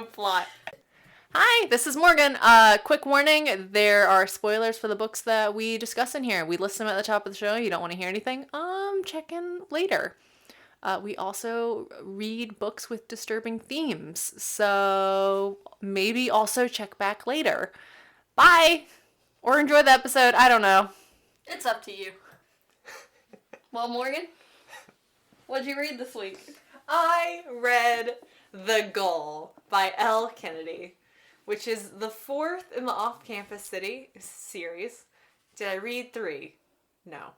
no plot. Hi, this is Morgan. Quick warning, there are spoilers for the books that we discuss in here. We list them at the top of the show. You don't want to hear anything? Check in later. We also read books with disturbing themes, so maybe also check back later. Bye! Or enjoy the episode, I don't know. It's up to you. Well, Morgan, what'd you read this week? I read The Goal by Elle Kennedy, which is the fourth in the Off-Campus City series. Did I read 3? No.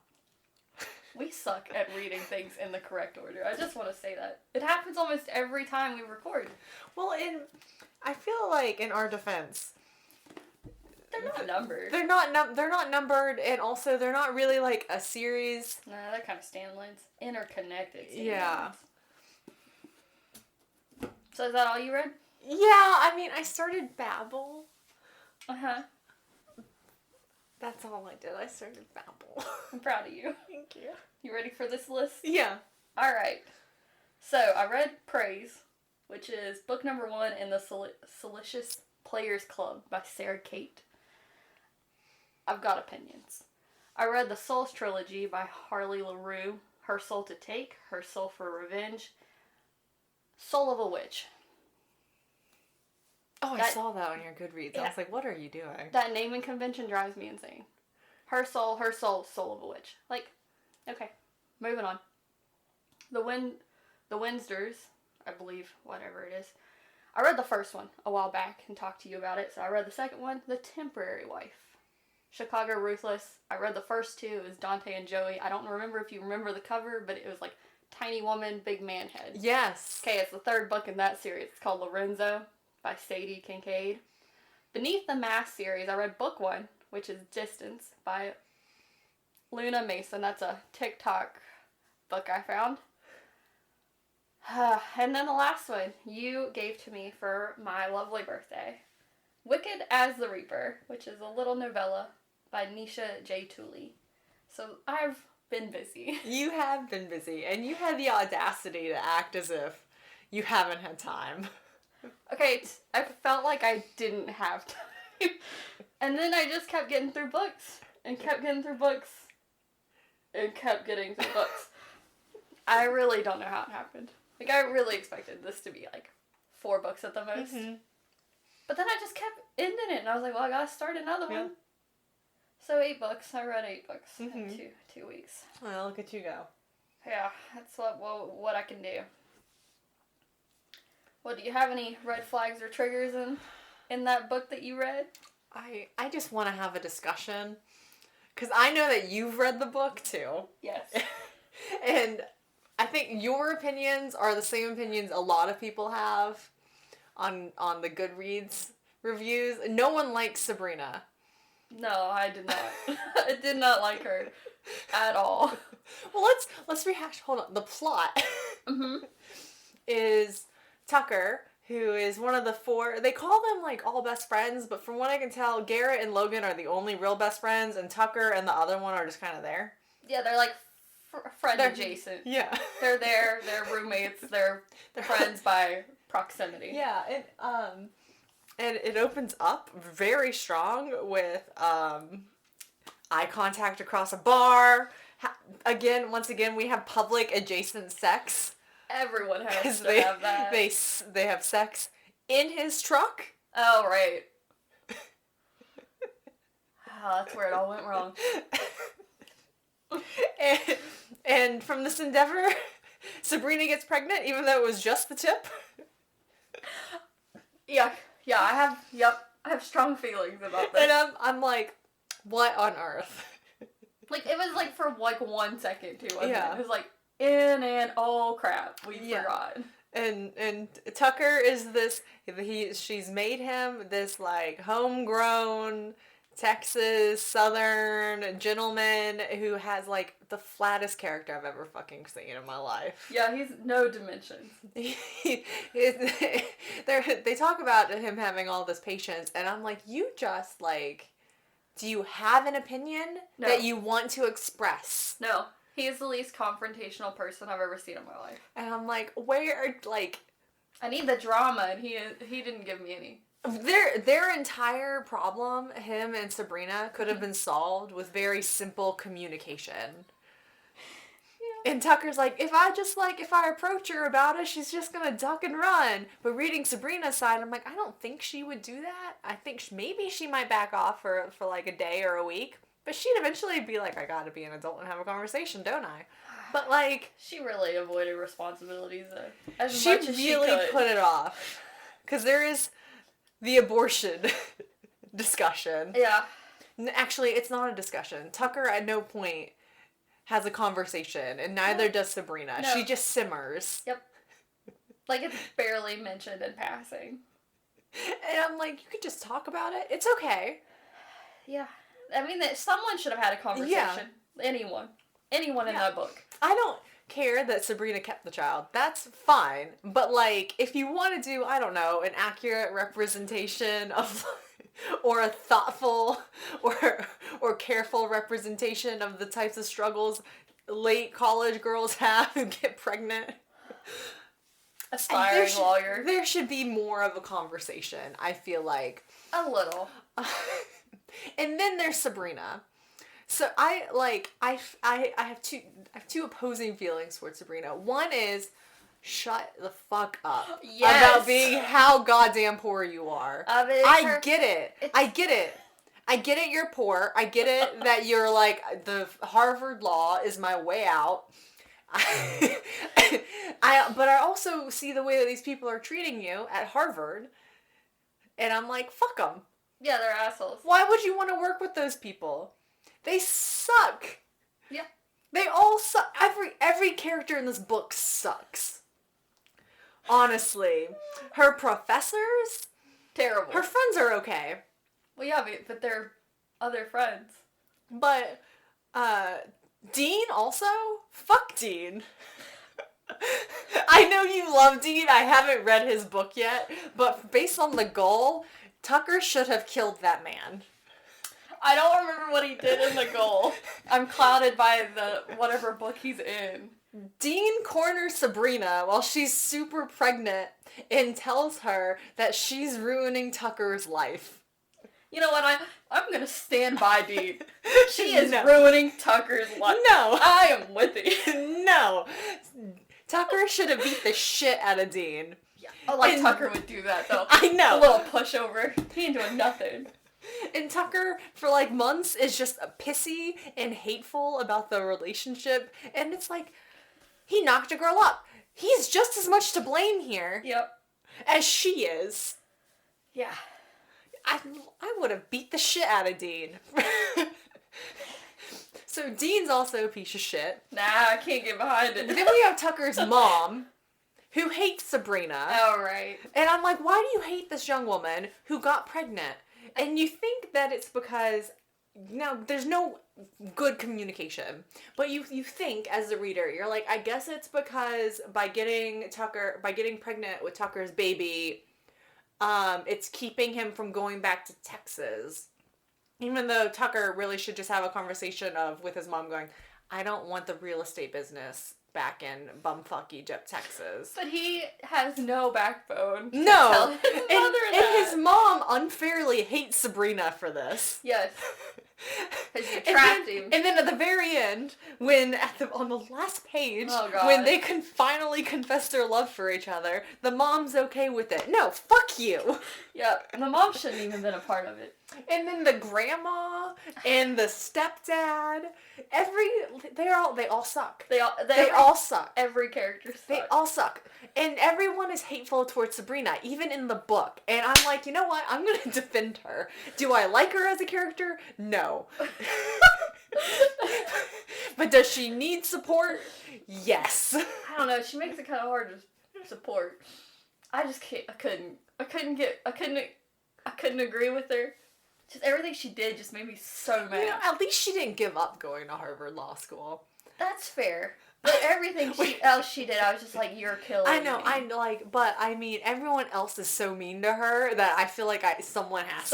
We suck at reading things in the correct order. I just want to say that. It happens almost every time we record. Well, I feel like in our defense, they're not numbered. They're not numbered, and also they're not really like a series. Nah, they're kind of standalones. Interconnected standalones. Yeah. So is that all you read? Yeah, I mean, I started Babel. Uh-huh. That's all I did. I started Babel. I'm proud of you. Thank you. You ready for this list? Yeah. Alright. So, I read Praise, which is book number 1 in the Salacious Players Club by Sara Cate. I've got opinions. I read the Souls Trilogy by Harley, Laroux. Her Soul to Take, Her Soul for Revenge, Soul of a Witch. Oh, I saw that on your Goodreads. Yeah. I was like, what are you doing? That naming convention drives me insane. Her Soul, Soul of a Witch. Like, okay, moving on. The Windors, I believe, whatever it is. I read the first one a while back and talked to you about it, so I read the second one, The Temporary Wife. Chicago Ruthless. I read the first 2. It was Dante and Joey. I don't remember if you remember the cover, but it was like tiny woman, big man head. Yes. Okay, it's the 3rd book in that series. It's called Lorenzo by Sadie, Kincaid. Beneath the Mask series, I read book 1, which is Distance by Luna Mason. That's a TikTok book I found. And then the last one you gave to me for my lovely birthday. Wicked as the Reaper, which is a little novella by Nisha J. Tuli. So I've been busy. You have been busy, and you had the audacity to act as if you haven't had time. Okay, I felt like I didn't have time. And then I just kept getting through books, and kept getting through books, and kept getting through books. I really don't know how it happened. Like, I really expected this to be, like, 4 books at the most. Mm-hmm. But then I just kept ending it, and I was like, well, I gotta start another one. So 8 books. I read 8 books in two weeks. Well, look at you go. Yeah, that's what I can do. Well, do you have any red flags or triggers in that book that you read? I just want to have a discussion, because I know that you've read the book, too. Yes. And I think your opinions are the same opinions a lot of people have on the Goodreads reviews. No one likes Sabrina. No, I did not. I did not like her at all. Well, let's rehash. Hold on. The plot is Tucker, who is one of the 4. They call them like all best friends, but from what I can tell, Garrett and Logan are the only real best friends, and Tucker and the other one are just kind of there. Yeah, they're like friend adjacent. Yeah, they're there. They're roommates. They're friends by proximity. Yeah, and it opens up very strong with eye contact across a bar. Once again, we have public adjacent sex. Everyone has to have that. They have sex in his truck. Oh, right. Oh, that's where it all went wrong. And from this endeavor, Sabrina gets pregnant, even though it was just the tip. Yeah, I have strong feelings about this. And I'm like, what on earth? Like, it was like for like 1 second too, wasn't it? It was like, oh crap, we forgot. And Tucker is this, she's made him this like homegrown Texas Southern gentleman who has like the flattest character I've ever fucking seen in my life. Yeah, he's no dimensions. They talk about him having all this patience, and I'm like, you just like, do you have an opinion that you want to express? No. He is the least confrontational person I've ever seen in my life. And I'm like, where, like... I need the drama, and he didn't give me any. Their entire problem, him and Sabrina, could have been solved with very simple communication. Yeah. And Tucker's like, if I approach her about it, she's just gonna duck and run. But reading Sabrina's side, I'm like, I don't think she would do that. I think maybe she might back off for like a day or a week. But she'd eventually be like, I gotta be an adult and have a conversation, don't I? But like... She really avoided responsibilities, though. As she much as really she could. put it off. Because there is the abortion discussion. Yeah. Actually, it's not a discussion. Tucker at no point has a conversation, and neither does Sabrina. No. She just simmers. Yep. Like, it's barely mentioned in passing. And I'm like, you could just talk about it. It's okay. Yeah. I mean, someone should have had a conversation. Yeah. Anyone in that book. I don't care that Sabrina kept the child. That's fine. But, like, if you want to do, I don't know, an accurate representation of... or a thoughtful or careful representation of the types of struggles late college girls have who get pregnant. Aspiring lawyer. There should be more of a conversation, I feel like. A little. And then there's Sabrina. So I have two opposing feelings towards Sabrina. One is, shut the fuck up about being how goddamn poor you are. I get it. I get it, you're poor. I get it that you're like, the Harvard law is my way out. But I also see the way that these people are treating you at Harvard, and I'm like, fuck them. Yeah, they're assholes. Why would you want to work with those people? They suck. Yeah. They all suck. Every character in this book sucks. Honestly. Her professors? Terrible. Her friends are okay. Well, yeah, but they're other friends. But, Dean also? Fuck Dean. I know you love Dean. I haven't read his book yet. But based on the goal, Tucker should have killed that man. I don't remember what he did in the goal. I'm clouded by the whatever book he's in. Dean corners Sabrina while she's super pregnant and tells her that she's ruining Tucker's life. You know what? I'm gonna stand by Dean. She is ruining Tucker's life. No. I am with you. No. Tucker should have beat the shit out of Dean. Yeah. Oh, like Tucker would do that, though. I know. A little pushover. He ain't doing nothing. And Tucker, for like months, is just pissy and hateful about the relationship. And it's like, he knocked a girl up. He's just as much to blame here. Yep. As she is. Yeah. I would have beat the shit out of Dean. So Dean's also a piece of shit. Nah, I can't get behind it. Then we have Tucker's mom, who hates Sabrina. Oh, right. And I'm like, why do you hate this young woman who got pregnant? And you think that it's because, now, there's no good communication. But you think, as the reader, you're like, I guess it's because by getting pregnant with Tucker's baby, it's keeping him from going back to Texas. Even though Tucker really should just have a conversation with his mom going, I don't want the real estate business back in bumfuck Egypt, Texas. But he has no backbone. No. And his mom unfairly hates Sabrina for this. Yes. Because she trapped him. And then at the very end, when on the last page, oh, when they can finally confess their love for each other, the mom's okay with it. No, fuck you. Yeah, the mom shouldn't even been a part of it. And then the grandma and the stepdad, they all suck. They all suck. Every character sucks. They all suck. And everyone is hateful towards Sabrina, even in the book. And I'm like, you know what? I'm going to defend her. Do I like her as a character? No. But does she need support? Yes. I don't know. She makes it kind of hard to support. I just can't. I couldn't agree with her. Just everything she did just made me so mad. You know, at least she didn't give up going to Harvard Law School. That's fair. But everything else she did, I was just like, you're killing I know, me. but I mean, everyone else is so mean to her that I feel like someone has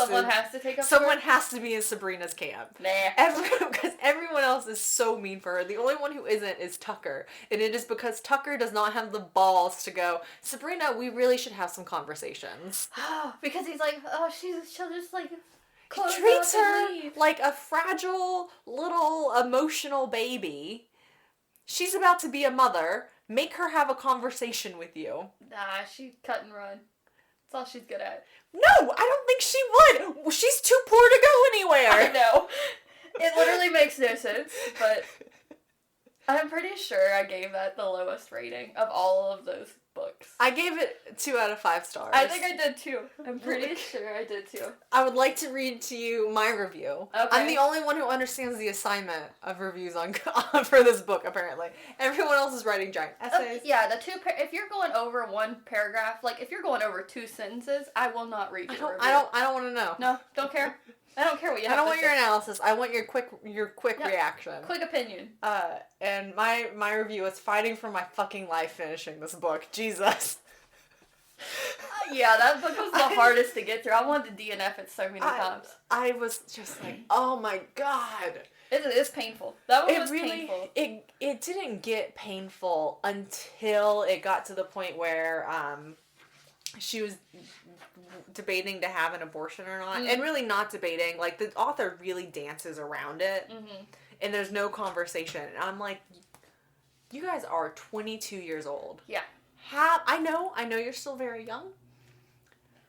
to take up someone has to be in Sabrina's camp. Nah. Because everyone else is so mean for her. The only one who isn't is Tucker. And it is because Tucker does not have the balls to go, Sabrina, we really should have some conversations. Because he's like, oh, she'll just like close He treats up her and leave. like a fragile little emotional baby. She's about to be a mother. Make her have a conversation with you. Nah, she cut and run. That's all she's good at. No, I don't think she would. She's too poor to go anywhere. I know. It literally makes no sense, but I'm pretty sure I gave that the lowest rating of all of those books. I gave it 2 out of 5 stars. I think I did too. I'm pretty sure I did too. I would like to read to you my review. Okay. I'm the only one who understands the assignment of reviews on for this book, apparently. Everyone else is writing giant essays. Yeah, if you're going over one paragraph, like if you're going over 2 sentences, I will not read your review. I don't want to know. No, don't care. I don't care what you have I don't to want say. your analysis. I want your quick reaction. Quick opinion. And my review is fighting for my fucking life finishing this book. Jesus. Yeah, that book was the hardest to get through. I wanted to DNF it so many times. I was just like, oh my god. It's painful. That one was painful. It didn't get painful until it got to the point where she was debating to have an abortion or not. And really not debating. Like, the author really dances around it. Mm-hmm. And there's no conversation. And I'm like, you guys are 22 years old. Yeah. I know you're still very young.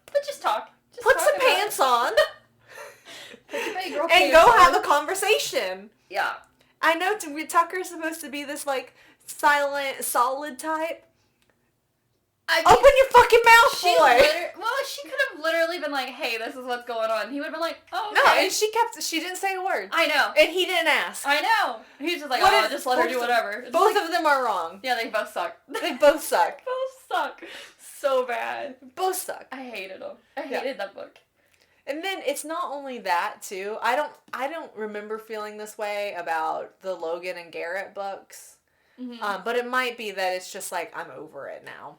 But just talk. Put some pants on. Put your big girl and pants go on. have a conversation. Yeah. I know Tucker's supposed to be this, like, silent, solid type. I mean, open your fucking mouth, boy! She could have literally been like, hey, this is what's going on. He would have been like, oh, okay. No, and she didn't say a word. I know. And he didn't ask. I know. He's just like, just let her do whatever. Both of them are wrong. Yeah, they both suck. They both suck. They both suck. So bad. Both suck. I hated them. I hated that book. And then it's not only that, too. I don't remember feeling this way about the Logan and Garrett books. Mm-hmm. But it might be that it's just like, I'm over it now.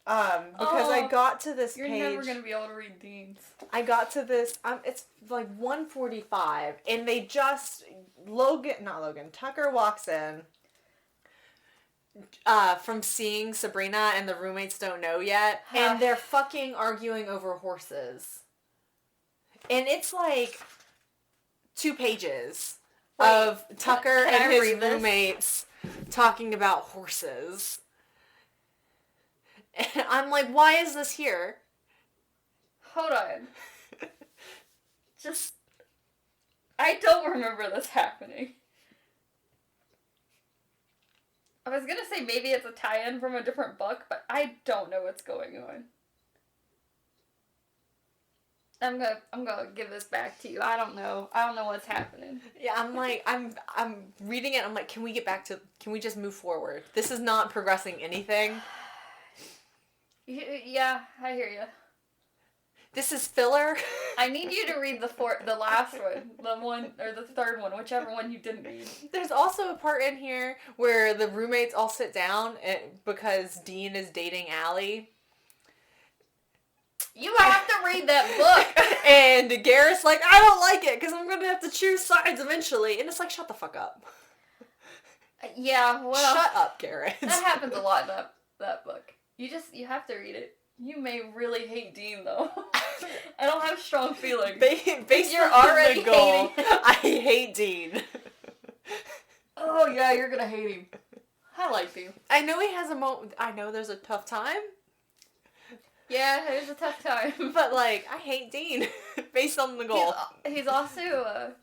Because I got to this page. You're never going to be able to read Dean's. I got to this, it's like 1:45, and they just, Tucker walks in, from seeing Sabrina, and the roommates don't know yet, and they're fucking arguing over horses. And it's like 2 pages of Tucker and his roommates talking about horses. And I'm like, why is this here? Hold on. I don't remember this happening. I was gonna say maybe it's a tie-in from a different book, but I don't know what's going on. I'm gonna give this back to you. I don't know what's happening. Yeah, I'm like, I'm reading it. I'm like, can we just move forward? This is not progressing anything. Yeah, I hear you. This is filler. I need you to read the last one, or the third one, whichever one you didn't read. There's also a part in here where the roommates all sit down because Dean is dating Allie. You have to read that book. And Garrett's like, I don't like it because I'm going to have to choose sides eventually. And it's like, shut the fuck up. Yeah, well. Shut up, Garrett. That happens a lot in that book. You have to read it. You may really hate Dean, though. I don't have strong feelings. Based You're on already the goal, hating. I hate Dean. Oh, yeah, you're gonna hate him. I like Dean. I know he has a moment. I know there's a tough time. Yeah, it was a tough time. But, like, I hate Dean. Based on the goal. He's also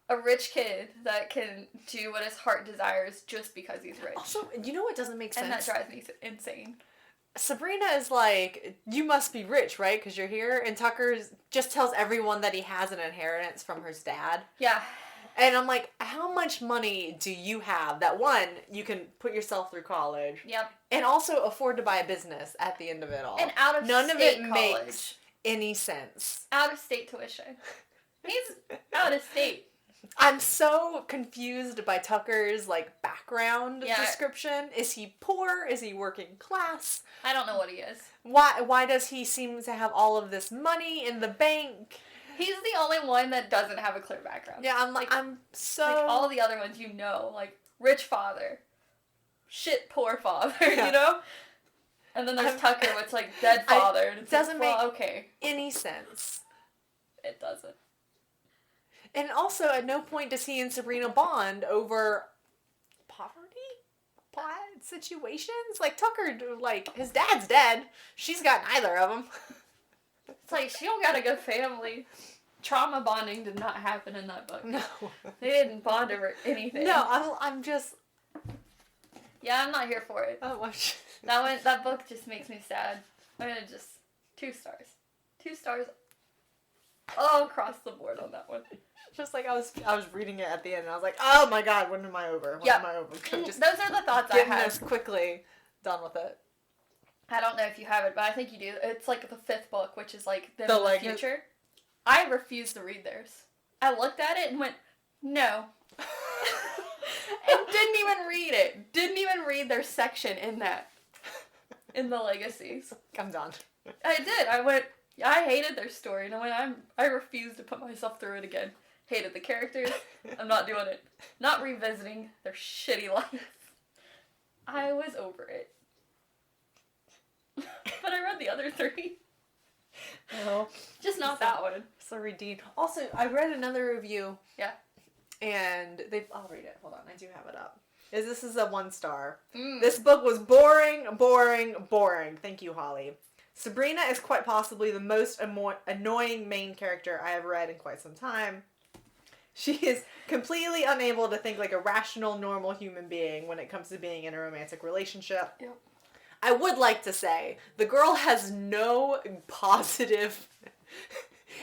a rich kid that can do what his heart desires just because he's rich. Also, you know what doesn't make sense? And that drives me insane. Sabrina is like, you must be rich, right? Because you're here. And Tucker just tells everyone that he has an inheritance from his dad. Yeah. And I'm like, how much money do you have that, one, you can put yourself through college? Yep. And also afford to buy a business at the end of it all. And out of None of state it college. makes any sense. Out of state tuition. He's out of state. I'm so confused by Tucker's, like, background description. Is he poor? Is he working class? I don't know what he is. Why does he seem to have all of this money in the bank? He's the only one that doesn't have a clear background. Yeah, I'm so... Like, all the other ones, you know, like, rich father, shit poor father, Yeah. you know? And then there's Tucker, which, like, dead father. And it's doesn't like, well, make okay. any sense. It doesn't. And also, at no point does he and Sabrina bond over poverty? Plot situations? Like, Tucker, like, his dad's dead. She's got neither of them. It's like, she don't got a good family. Trauma bonding did not happen in that book. No. They didn't bond over anything. No, I'm just... Yeah, I'm not here for it. Oh, That book just makes me sad. I'm gonna just... 2 stars. 2 stars all across the board on that one. Just like I was reading it at the end and I was like, oh my god, when am I over? When am I over? Just those are the thoughts I had. This quickly done with it. I don't know if you have it, but I think you do. It's like the 5th book, which is like them The in the like future. I refuse to read theirs. I looked at it and went, no. And didn't even read it. Didn't even read their section in that. In the legacies. I'm done. I did. I went, I hated their story, and I refuse to put myself through it again. Hated the characters. I'm not doing it. Not revisiting their shitty life. I was over it. But I read the other 3. No. Just not that one. So redeemed. Also, I read another review. Yeah. And I'll read it. Hold on, I do have it up. This is a 1 star. Mm. This book was boring, boring, boring. Thank you, Holly. Sabrina is quite possibly the most annoying main character I have read in quite some time. She is completely unable to think like a rational, normal human being when it comes to being in a romantic relationship. Yep. I would like to say, the girl has no positive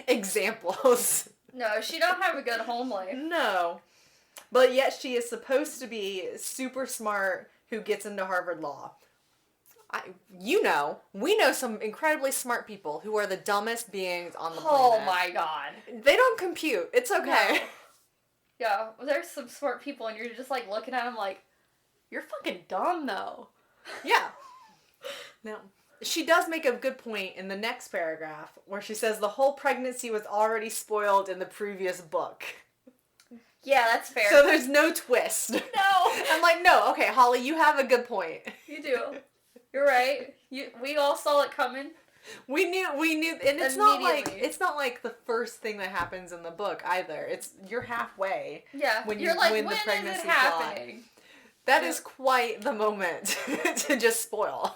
examples. No, she don't have a good home life. No. But yet she is supposed to be super smart who gets into Harvard Law. We know some incredibly smart people who are the dumbest beings on the planet. Oh my god. They don't compute. It's okay. No. Yeah, well, there's some smart people and you're just like looking at them like, you're fucking dumb though. Yeah. Now, she does make a good point in the next paragraph where she says the whole pregnancy was already spoiled in the previous book. Yeah, that's fair. So there's no twist. No. I'm like, no, okay, Holly, you have a good point. You do. You're right. We all saw it coming. We knew, and it's not like the first thing that happens in the book either. You're halfway. Yeah. When you're like, when when the pregnancy is it happening? That is quite the moment to just spoil.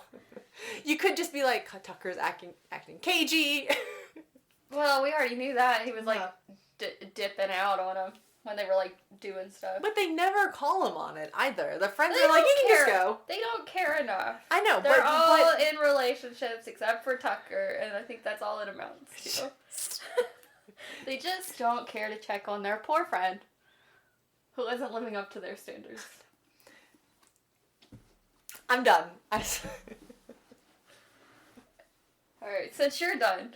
You could just be like, Tucker's acting cagey. Well, we already knew that. He was like dipping out on him when they were like doing stuff. But they never call him on it either. The friends are like, you can just go. They don't care enough. I know, They're all in relationships except for Tucker, and I think that's all it amounts to. They just don't care to check on their poor friend who isn't living up to their standards. I'm done. Alright, since you're done,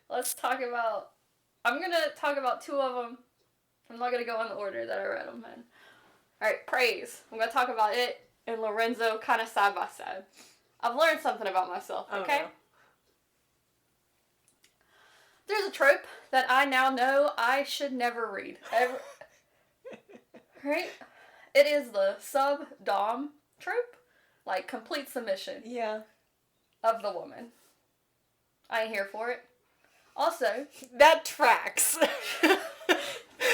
let's talk about... I'm going to talk about 2 of them. I'm not going to go in the order that I read them in. Alright, Praise. I'm going to talk about it and Lorenzo kind of side by side. I've learned something about myself, okay? Oh, no. There's a trope that I now know I should never read. Ever. Right? It is the sub-dom trope. Like, complete submission. Yeah. Of the woman. I ain't here for it. Also... That tracks.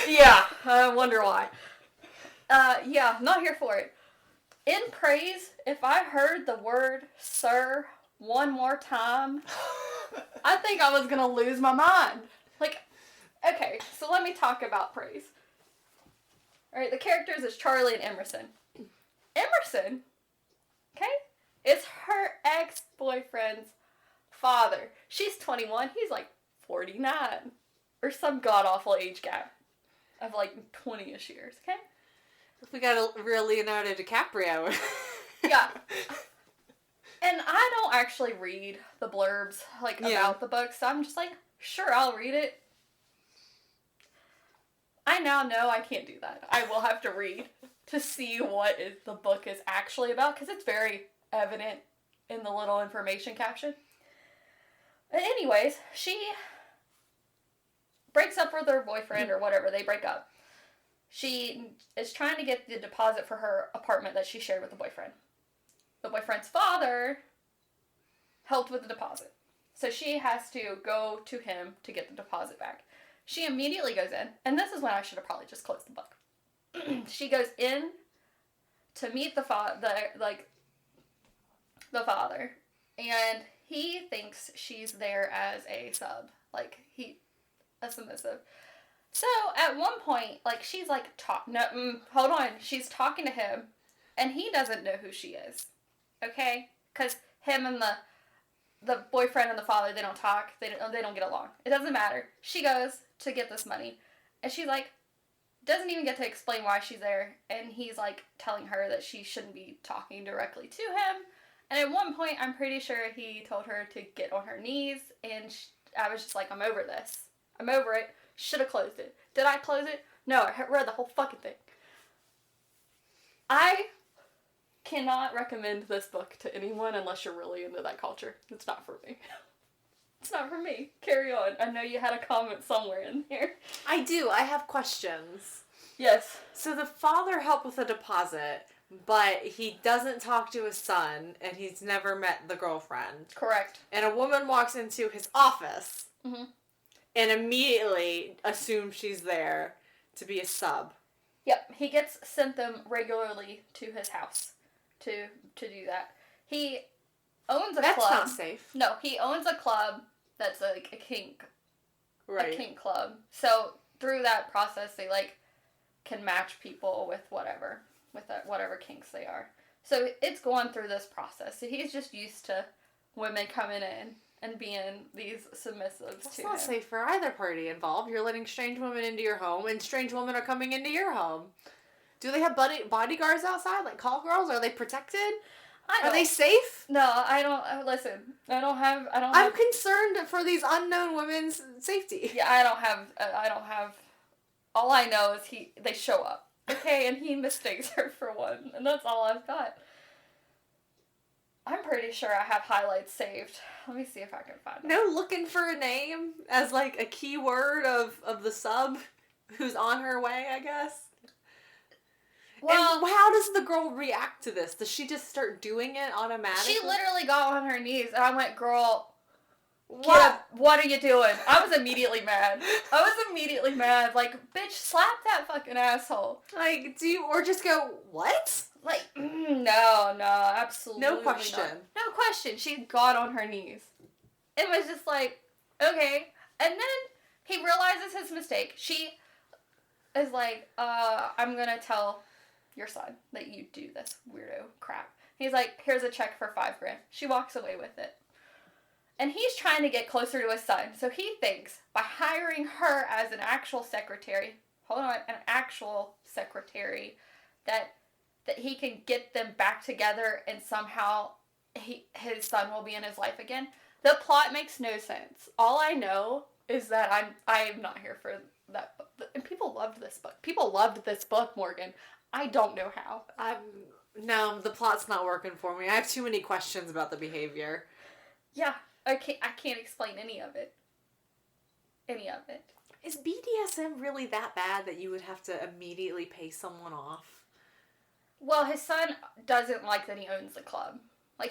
Yeah, I wonder why. Yeah, not here for it. In Praise, if I heard the word sir one more time, I think I was gonna lose my mind. Like, okay, so let me talk about Praise. Alright, the characters is Charlie and Emerson. Emerson, okay, is her ex-boyfriend's father. She's 21, he's like 49. Or some god-awful age gap of like 20-ish years, okay? We got a real Leonardo DiCaprio. Yeah. And I don't actually read the blurbs, like, about the book, so I'm just like, sure, I'll read it. I now know I can't do that. I will have to read to see what the book is actually about, because it's very evident in the little information caption. But anyways, she breaks up with her boyfriend or whatever. They break up. She is trying to get the deposit for her apartment that she shared with the boyfriend. The boyfriend's father helped with the deposit. So she has to go to him to get the deposit back. She immediately goes in, and this is when I should have probably just closed the book. She goes in to meet the father, and he thinks she's there as a sub, a submissive. So at one point, she's hold on, she's talking to him, and he doesn't know who she is, okay? Because him and the boyfriend and the father, they don't talk, they don't get along. It doesn't matter. She goes to get this money, and she's doesn't even get to explain why she's there, and he's telling her that she shouldn't be talking directly to him. And at one point, I'm pretty sure he told her to get on her knees, and I was just I'm over this. I'm over it. Should have closed it. Did I close it? No, I read the whole fucking thing. I cannot recommend this book to anyone unless you're really into that culture. It's not for me. It's not for me. Carry on. I know you had a comment somewhere in there. I do. I have questions. Yes. So the father helped with a deposit, but he doesn't talk to his son, and he's never met the girlfriend. Correct. And a woman walks into his office and immediately assumes she's there to be a sub. Yep. He gets sent them regularly to his house to do that. He owns a club. That's not safe. No, he owns a club that's a kink. Right. A kink club. So through that process, they can match people with whatever kinks they are. So it's going through this process. So he's just used to women coming in and being these submissives That's to not him. safe for either party involved. You're letting strange women into your home, and strange women are coming into your home. Do they have bodyguards outside, call girls? Are they protected? Are they safe? No, I don't. Listen, I'm concerned for these unknown women's safety. Yeah, I don't have. All I know is they show up, okay, and he mistakes her for one, and that's all I've got. I'm pretty sure I have highlights saved. Let me see if I can find it. No looking for a name as a keyword of the sub who's on her way, I guess. Well, and how does the girl react to this? Does she just start doing it automatically? She literally got on her knees, and I went, "Girl, what are you doing?" I was immediately mad. Bitch, slap that fucking asshole. Do you, or just go, what? No, absolutely no question. Not. No question. She got on her knees. It was just okay. And then he realizes his mistake. She is I'm gonna tell your son that you do this weirdo crap. He's here's a check for $5,000. She walks away with it. And he's trying to get closer to his son. So he thinks by hiring her as an actual secretary, that he can get them back together and somehow his son will be in his life again. The plot makes no sense. All I know is that I am not here for that book. And people loved this book. People loved this book, Morgan. I don't know how. No, the plot's not working for me. I have too many questions about the behavior. Yeah, I can't explain any of it. Is BDSM really that bad that you would have to immediately pay someone off? Well, his son doesn't like that he owns the club.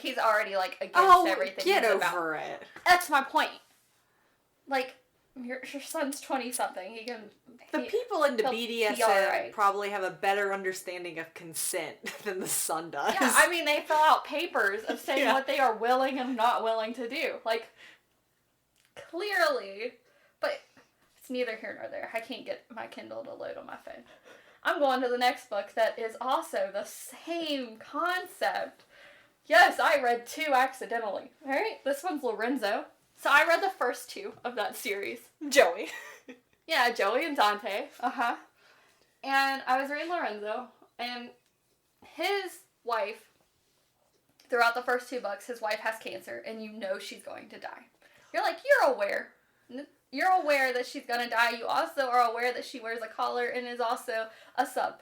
He's already, against everything. Get over it. That's my point. Your son's 20-something. The people into BDSM probably have a better understanding of consent than the son does. Yeah, they fill out papers of saying what they are willing and not willing to do. Clearly. But it's neither here nor there. I can't get my Kindle to load on my phone. I'm going to the next book that is also the same concept. Yes, I read 2 accidentally. Alright, this one's Lorenzo. So I read the first 2 of that series. Joey. Yeah, Joey and Dante. Uh-huh. And I was reading Lorenzo, and his wife, throughout the first 2 books, his wife has cancer, and you know she's going to die. You're you're aware. You're aware that she's gonna die. You also are aware that she wears a collar and is also a sub.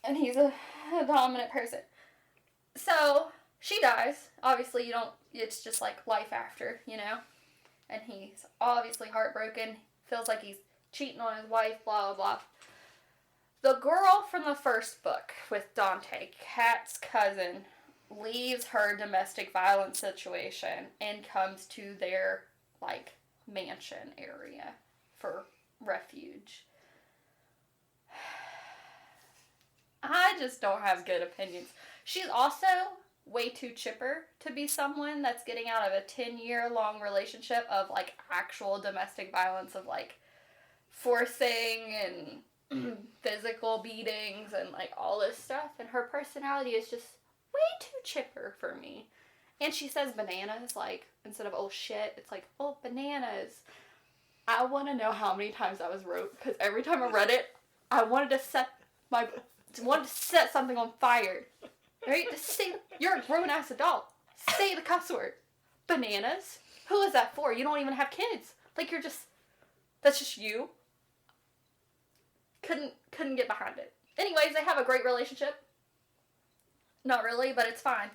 And he's a dominant person. So, she dies. Obviously, you don't, it's just like life after, you know? And he's obviously heartbroken. Feels like he's cheating on his wife, blah, blah, blah. The girl from the first book with Dante, Cate's cousin, leaves her domestic violence situation and comes to their, like, mansion area for refuge. I just don't have good opinions. She's also way too chipper to be someone that's getting out of a 10-year-long relationship of, like, actual domestic violence, of, like, forcing and physical beatings and, like, all this stuff. And her personality is just way too chipper for me. And she says bananas, like, instead of oh shit, it's like, oh, bananas. I want to know how many times that was wrote, because every time I read it, I wanted to set something on fire. Right? Just say, you're a grown-ass adult. Say the cuss word. Bananas? Who is that for? You don't even have kids. Like, that's just you. Couldn't get behind it. Anyways, they have a great relationship. Not really, but it's fine.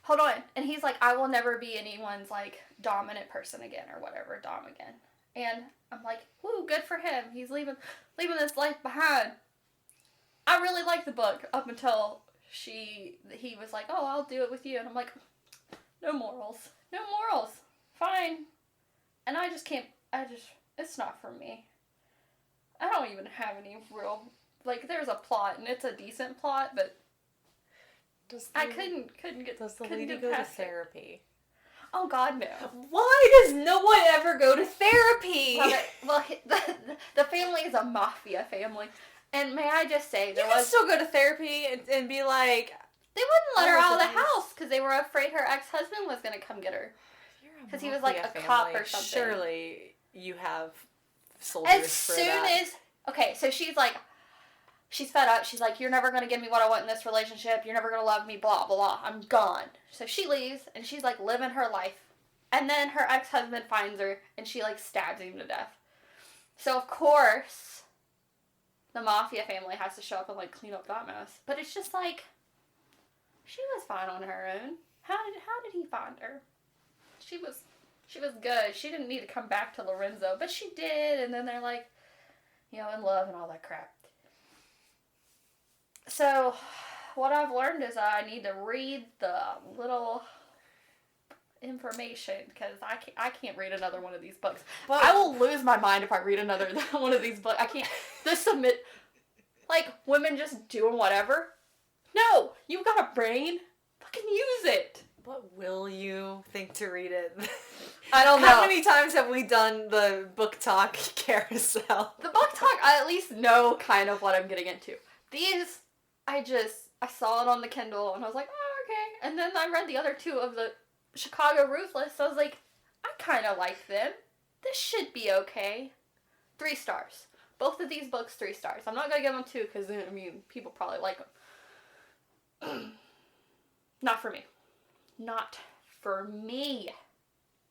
Hold on. And he's like, I will never be anyone's, like, dominant person again, or whatever, dom again. And I'm like, woo, good for him. He's leaving this life behind. I really liked the book up until he was like, oh, I'll do it with you. And I'm like, no morals. Fine. And it's not for me. I don't even have any real, like, there's a plot, and it's a decent plot, but I couldn't get. Does the lady go to therapy? Oh God, no. Why does no one ever go to therapy? Well, the family is a mafia family, and may I just say, you can still go to therapy and be like, they wouldn't let her out of the house because they were afraid her ex-husband was gonna come get her. Because he was like a cop or something. Surely you have soldiers for that. Okay, so she's like, she's fed up. She's like, you're never going to give me what I want in this relationship. You're never going to love me, blah, blah, blah. I'm gone. So she leaves, and she's, like, living her life. And then her ex-husband finds her, and she, like, stabs him to death. So, of course, the mafia family has to show up and, like, clean up that mess. But it's just, like, she was fine on her own. How did he find her? She was good. She didn't need to come back to Lorenzo, but she did. And then they're, like, you know, in love and all that crap. So, what I've learned is I need to read the little information, because I can't read another one of these books. But I will lose my mind if I read another one of these books. I can't. Like, women just doing whatever. No, you've got a brain. Fucking use it. But will you think to read it? I don't know. How many times have we done the book talk carousel? The book talk, I at least know kind of what I'm getting into. These, I saw it on the Kindle, and I was like, oh, okay. And then I read the other two of the Chicago Ruthless, so I was like, I kind of like them. This should be okay. 3 stars. Both of these books, 3 stars. I'm not going to give them 2, because, I mean, people probably like them. Not for me. Not for me.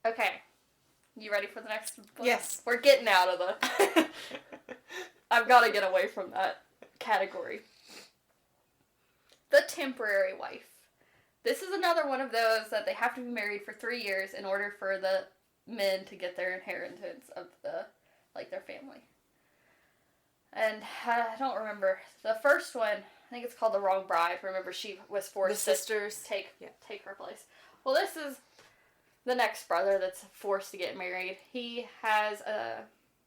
Okay. You ready for the next book? Yes. We're getting out of the... I've got to get away from that category. The Temporary Wife. This is another one of those that they have to be married for 3 years in order for the men to get their inheritance of their family. And I don't remember. The first one, I think it's called The Wrong Bride. Remember, she was forced to take her place. Well, this is the next brother that's forced to get married. He has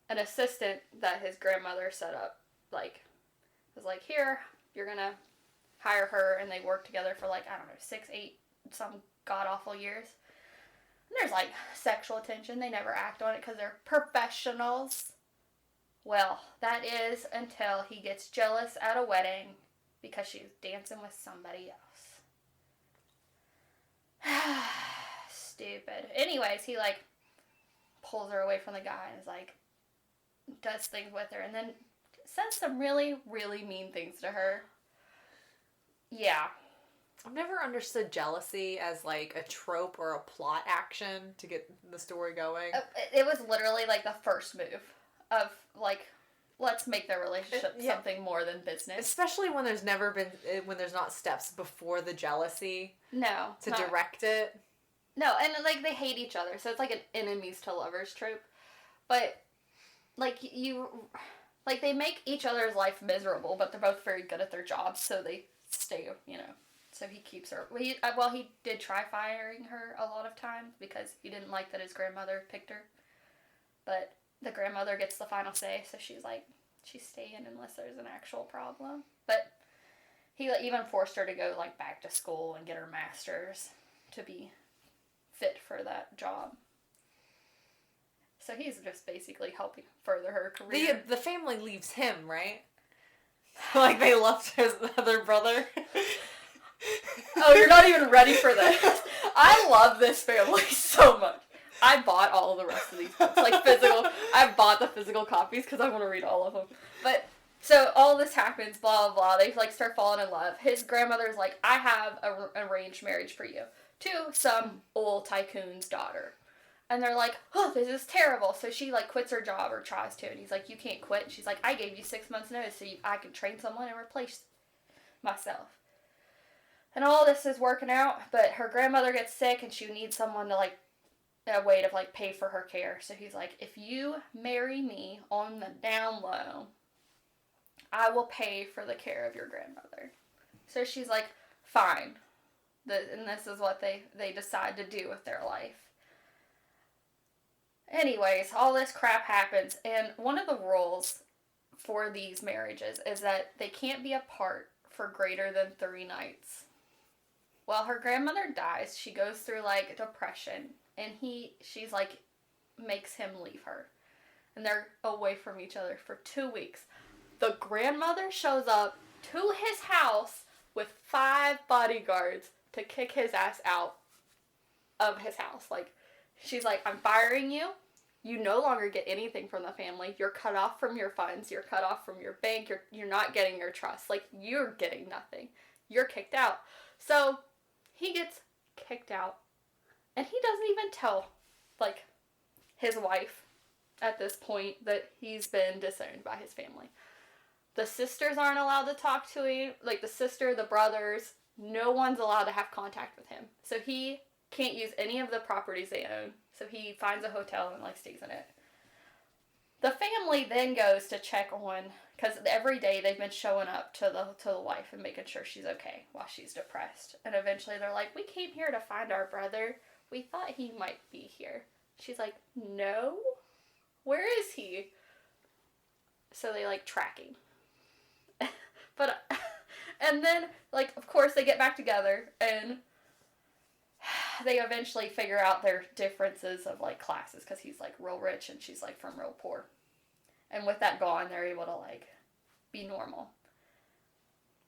an assistant that his grandmother set up. Like, was like, here, you're gonna hire her, and they work together for, like, I don't know, 6, 8, some god-awful years. And there's, like, sexual tension. They never act on it because they're professionals. Well, that is until he gets jealous at a wedding because she's dancing with somebody else. Stupid. Anyways, he, like, pulls her away from the guy and is, like, does things with her, and then says some really, really mean things to her. Yeah. I've never understood jealousy as, like, a trope or a plot action to get the story going. It was literally, like, the first move of, like, let's make their relationship something more than business. Especially when there's not steps before the jealousy. No. To direct it. No, and, like, they hate each other, so it's, like, an enemies to lovers trope. But, like, they make each other's life miserable, but they're both very good at their jobs, so they stay, you know. So he keeps her. He did try firing her a lot of times because he didn't like that his grandmother picked her. But the grandmother gets the final say, so she's staying unless there's an actual problem. But he even forced her to go, like, back to school and get her master's to be fit for that job. So he's just basically helping further her career. The family leaves him, right? Like, they left his other brother. Oh, you're not even ready for this. I love this family so much. I bought all of the rest of these books, like physical. I bought the physical copies because I want to read all of them. But, so all this happens, blah, blah, blah. They, like, start falling in love. His grandmother's like, I have an arranged marriage for you to some old tycoon's daughter. And they're like, oh, this is terrible. So she, like, quits her job or tries to. And he's like, you can't quit. And she's like, I gave you 6 months notice so I could train someone and replace myself. And all this is working out, but her grandmother gets sick and she needs someone to, like, a way to, like, pay for her care. So he's like, if you marry me on the down low, I will pay for the care of your grandmother. So she's like, fine. And this is what they decide to do with their life. Anyways, all this crap happens, and one of the rules for these marriages is that they can't be apart for greater than 3 nights. Well, her grandmother dies, she goes through, like, depression, and she's like, makes him leave her. And they're away from each other for 2 weeks. The grandmother shows up to his house with 5 bodyguards to kick his ass out of his house. Like, she's like, I'm firing you. You no longer get anything from the family. You're cut off from your funds. You're cut off from your bank. You're not getting your trust. Like, you're getting nothing. You're kicked out. So he gets kicked out. And he doesn't even tell, like, his wife at this point that he's been disowned by his family. The sisters aren't allowed to talk to him. Like, the sister, the brothers, no one's allowed to have contact with him. So he can't use any of the properties they own. So he finds a hotel and, like, stays in it. The family then goes to check on, because every day they've been showing up to the wife and making sure she's okay while she's depressed. And eventually they're like, we came here to find our brother. We thought he might be here. She's like, no? Where is he? So they, like, tracking. But, and then, like, of course they get back together and they eventually figure out their differences of, like, classes, because he's, like, real rich and she's, like, from real poor. And with that gone, they're able to, like, be normal.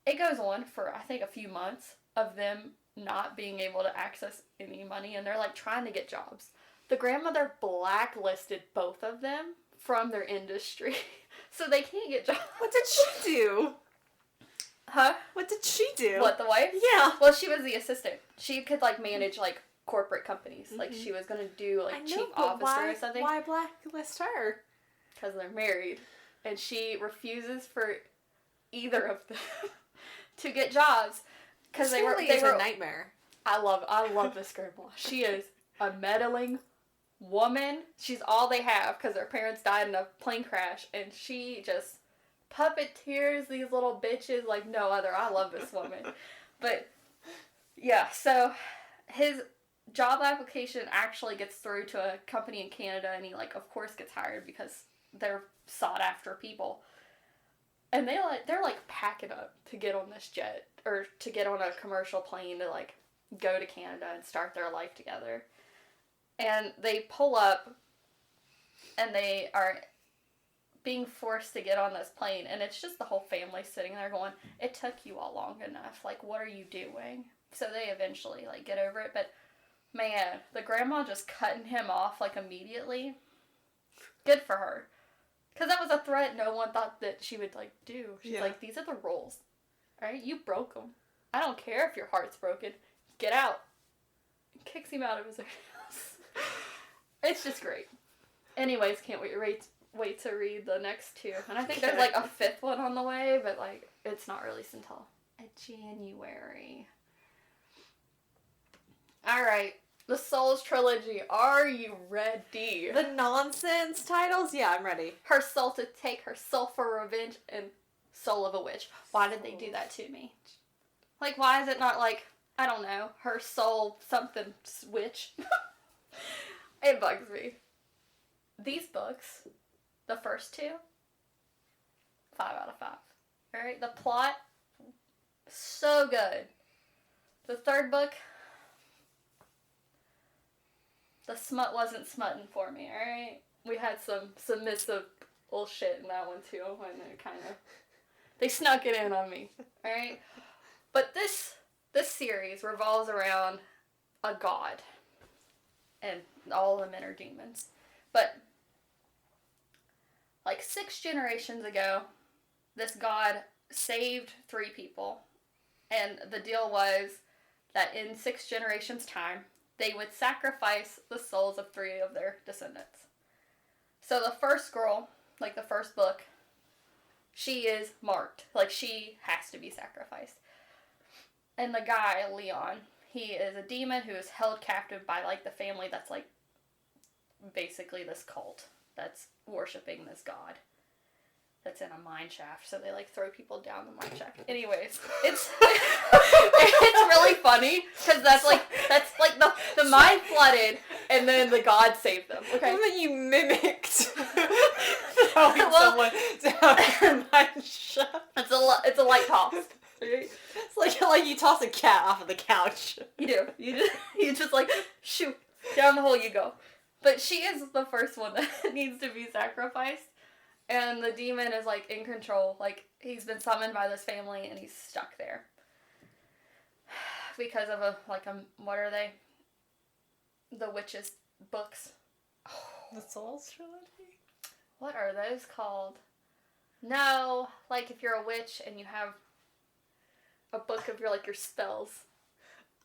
It goes on for, I think, a few months of them not being able to access any money, and they're, like, trying to get jobs. The grandmother blacklisted both of them from their industry, so they can't get jobs. What did she do? Huh? What did she do? What, the wife? Yeah. Well, she was the assistant. She could, like, manage, like, corporate companies. Mm-hmm. Like, she was gonna do, like, chief officer or something. Why blacklist her? Because they're married. And she refuses for either of them to get jobs. Because they were a nightmare. I love this grandma. She is a meddling woman. She's all they have because their parents died in a plane crash. And she just puppeteers these little bitches like no other. I love this woman. But, yeah, so his job application actually gets through to a company in Canada, and he, like, of course gets hired because they're sought after people. And they're like packing up to get on this jet, or to get on a commercial plane to, like, go to Canada and start their life together. And they pull up, and they are being forced to get on this plane, and it's just the whole family sitting there going, it took you all long enough, like, what are you doing? So they eventually, like, get over it, but man, the grandma just cutting him off, like, immediately, good for her, because that was a threat no one thought that she would, like, do. She's like, these are the rules, alright, you broke them, I don't care if your heart's broken. Get out. Kicks him out of his own house. It's just great. Anyways, can't wait to read the next 2. And I think there's like a 5th one on the way, but like it's not released until January. Alright. The Souls Trilogy. Are you ready? The nonsense titles? Yeah, I'm ready. Her soul to take, her soul for revenge, and soul of a witch. Why did they do that to me? Like, why is it not like, I don't know, her soul something witch? It bugs me. These books, the first 2, 5 out of 5. Alright, the plot, so good. The 3rd book, the smut wasn't smutting for me, alright? We had some submissive bullshit in that one too, and it kind of, they snuck it in on me, alright? But this series revolves around a god, and all the men are demons. But, like 6 generations ago, this god saved 3 people, and the deal was that in 6 generations' time, they would sacrifice the souls of 3 of their descendants. So the first girl, like the first book, she is marked. Like, she has to be sacrificed. And the guy, Leon, he is a demon who is held captive by, like, the family that's, like, basically this cult that's worshipping this god that's in a mine shaft. So they, like, throw people down the mine shaft. Anyways, it's really funny because that's like the mine flooded and then the god saved them. Okay, And then you mimicked throwing someone down your mine shaft. It's a light toss. Okay? It's like you toss a cat off of the couch. You do. You just like shoot down the hole you go. But she is the first one that needs to be sacrificed. And the demon is, like, in control. Like, he's been summoned by this family, and he's stuck there. Because of what are they? The witches' books. The Souls Trilogy? What are those called? No, like, if you're a witch and you have a book of your spells.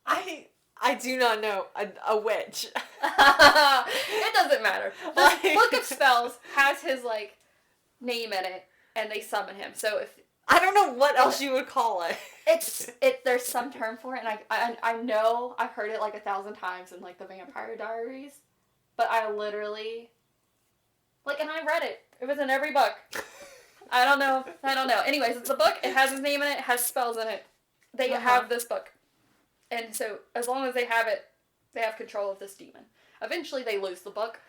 I do not know a witch. It doesn't matter. The book of spells has his, like, name in it, and they summon him. So if I don't know what else you would call it. there's some term for it, and I know I've heard it like 1,000 times in like the Vampire Diaries, but I literally and I read it. It was in every book. I don't know. Anyways, it's a book. It has his name in it. It has spells in it. They have this book, and so as long as they have it, they have control of this demon. Eventually, they lose the book.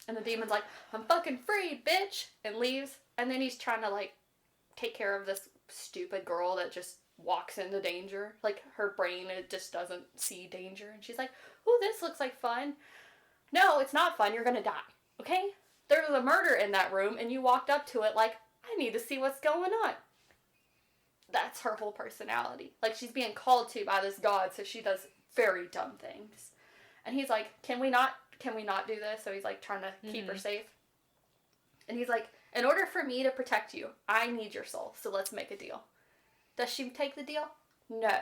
And the demon's like, I'm fucking free, bitch! And leaves. And then he's trying to, like, take care of this stupid girl that just walks into danger. Like, her brain, it just doesn't see danger. And she's like, ooh, this looks like fun. No, it's not fun. You're gonna die. Okay? There was a murder in that room, and you walked up to it like, I need to see what's going on. That's her whole personality. Like, she's being called to by this god, so she does very dumb things. And he's like, can we not do this? So he's like trying to keep her safe. And he's like, in order for me to protect you, I need your soul. So let's make a deal. Does she take the deal? No.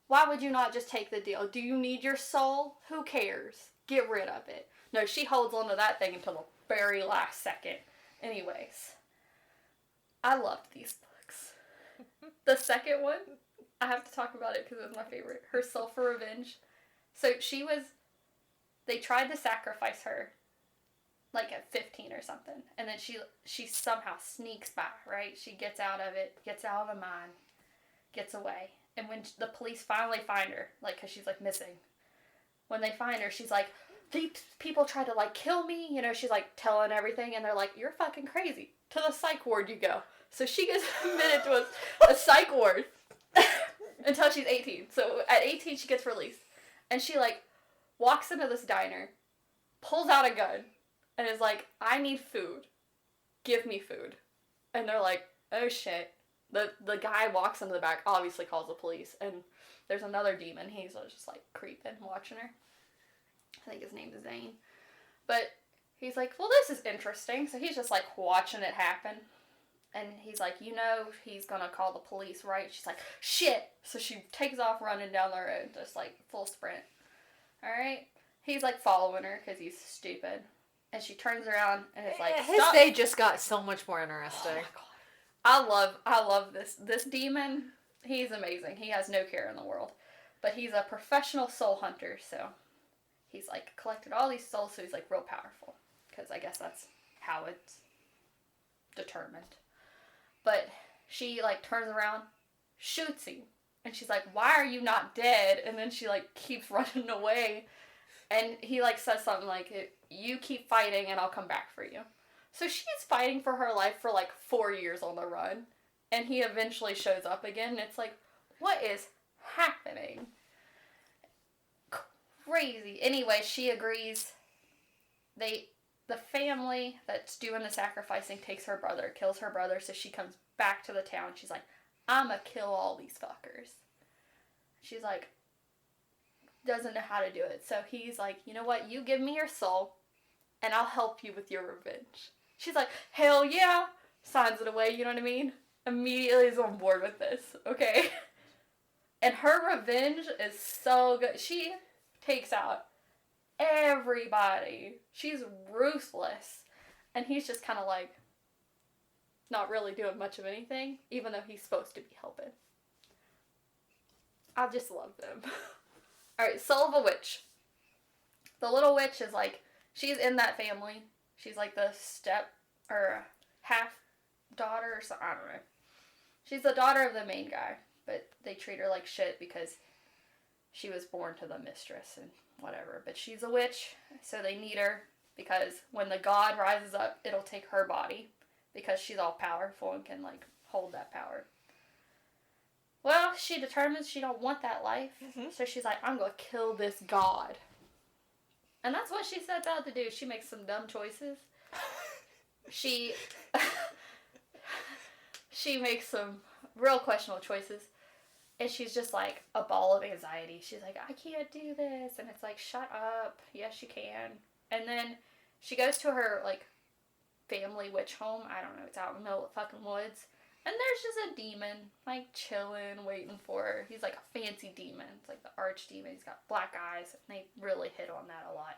Why would you not just take the deal? Do you need your soul? Who cares? Get rid of it. No, she holds on to that thing until the very last second. Anyways, I loved these books. The second one, I have to talk about it because it was my favorite. Her Soul for Revenge. So they tried to sacrifice her, like at 15 or something. And then she somehow sneaks by, right? She gets out of it, gets out of the mine, gets away. And when the police finally find her, like, because she's, like, missing. When they find her, she's like, these people tried to, like, kill me. You know, she's, like, telling everything. And they're like, you're fucking crazy. To the psych ward you go. So she gets admitted to a psych ward until she's 18. So at 18, she gets released. And she, like, walks into this diner, pulls out a gun, and is like, I need food. Give me food. And they're like, oh shit. The guy walks into the back, obviously calls the police, and there's another demon. He's just, like, creeping, watching her. I think his name is Zane. But he's like, well, this is interesting. So he's just, like, watching it happen. And he's like, you know, he's gonna call the police, right? She's like, shit! So she takes off running down the road, just like full sprint. Alright? He's like following her because he's stupid. And she turns around and is like, his stop. day just got so much more interesting. Oh my God. I love this demon. He's amazing. He has no care in the world. But he's a professional soul hunter, so he's like collected all these souls, so he's like real powerful. Because I guess that's how it's determined. But she like turns around, shoots him. And she's like, why are you not dead? And then she like keeps running away. And he like says something like, you keep fighting and I'll come back for you. So she's fighting for her life for like 4 years on the run. And he eventually shows up again. And it's like, what is happening? Crazy. Anyway, she agrees. The family that's doing the sacrificing takes her brother, kills her brother, so she comes back to the town. She's like, I'ma kill all these fuckers. She's like, doesn't know how to do it. So he's like, you know what, you give me your soul, and I'll help you with your revenge. She's like, hell yeah! Signs it away, you know what I mean? Immediately is on board with this, okay? And her revenge is so good. She takes out everybody. She's ruthless. And he's just kind of like not really doing much of anything, even though he's supposed to be helping. I just love them. Alright, Soul of a Witch. The little witch is like, she's in that family. She's like the step or half daughter or something. I don't know. She's the daughter of the main guy, but they treat her like shit because she was born to the mistress and whatever. But she's a witch, so they need her because when the god rises up, it'll take her body because she's all powerful and can like hold that power. Well, she determines she don't want that life, so she's like, I'm gonna kill this god. And that's what she sets out to do. She makes some dumb choices. She makes some real questionable choices. And she's just like a ball of anxiety. She's like, I can't do this. And it's like, shut up. Yes, you can. And then she goes to her like family witch home. I don't know. It's out in the middle of fucking woods. And there's just a demon like chilling, waiting for her. He's like a fancy demon. It's like the archdemon. He's got black eyes. And they really hit on that a lot.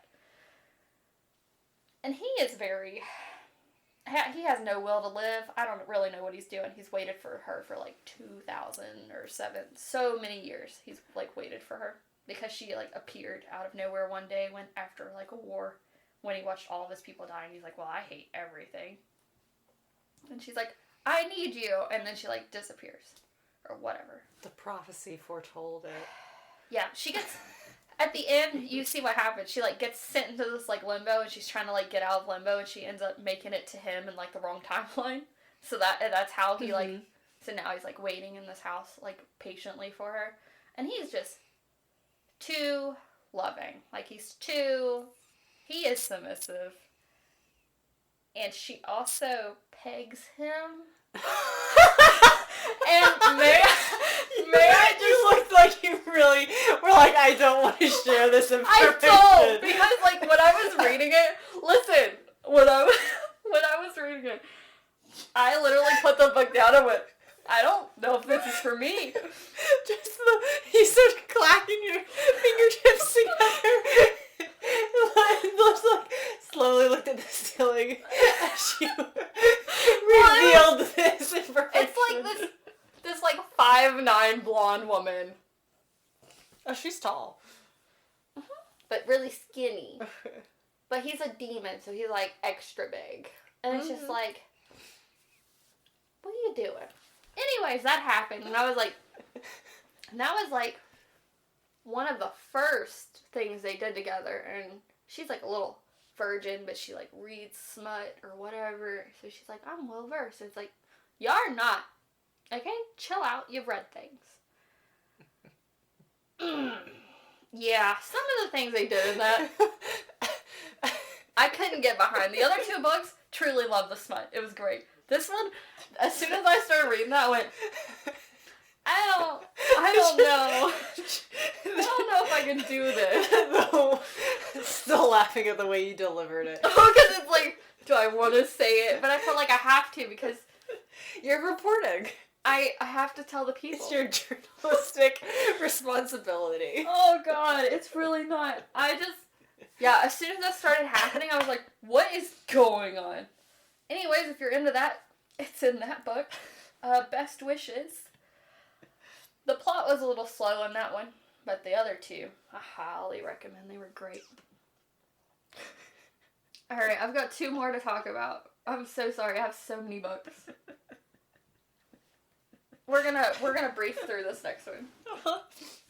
And he is very... He has no will to live. I don't really know what he's doing. He's waited for her for like 2000 or 7. So many years he's like waited for her. Because she like appeared out of nowhere one day when after like a war. When he watched all of his people die. And he's like, well, I hate everything. And she's like, I need you. And then she like disappears. Or whatever. The prophecy foretold it. Yeah, she gets... At the end, you see what happens. She, like, gets sent into this, like, limbo, and she's trying to, like, get out of limbo, and she ends up making it to him in, like, the wrong timeline. So that's how he, like... So now he's, like, waiting in this house, like, patiently for her. And he's just too loving. Like, he is submissive. And she also pegs him. And may I just... You looked like you really were like, I don't want to share this information. I don't! Because, like, when I was reading it... Listen! When I was reading it, I literally put the book down and went, I don't know if this is for me. You start clacking your fingertips together. Just like slowly looked at the ceiling as you revealed this information. It's like this like 5'9" blonde woman. Oh, she's tall. But really skinny. But he's a demon, so he's like extra big. And it's just like, what are you doing? Anyways, that happened, and I was like, and that was like one of the first things they did together. And she's like a little virgin, but she like reads smut or whatever. So she's like, I'm well versed. It's like, y'all are not. Okay, chill out. You've read things. Yeah, some of the things they did in that, I couldn't get behind. The other 2 books, truly loved the smut. It was great. This one, as soon as I started reading that, I went, I don't know. I don't know if I can do this. No, still laughing at the way you delivered it. Oh, because it's like, do I want to say it? But I feel like I have to because You're reporting. I have to tell the people. It's your journalistic responsibility. Oh god, it's really not. Yeah, as soon as that started happening, I was like, what is going on? Anyways, if you're into that, it's in that book. Best Wishes. The plot was a little slow in that one, but the other two, I highly recommend. They were great. Alright, I've got 2 more to talk about. I'm so sorry, I have so many books. We're gonna brief through this next one.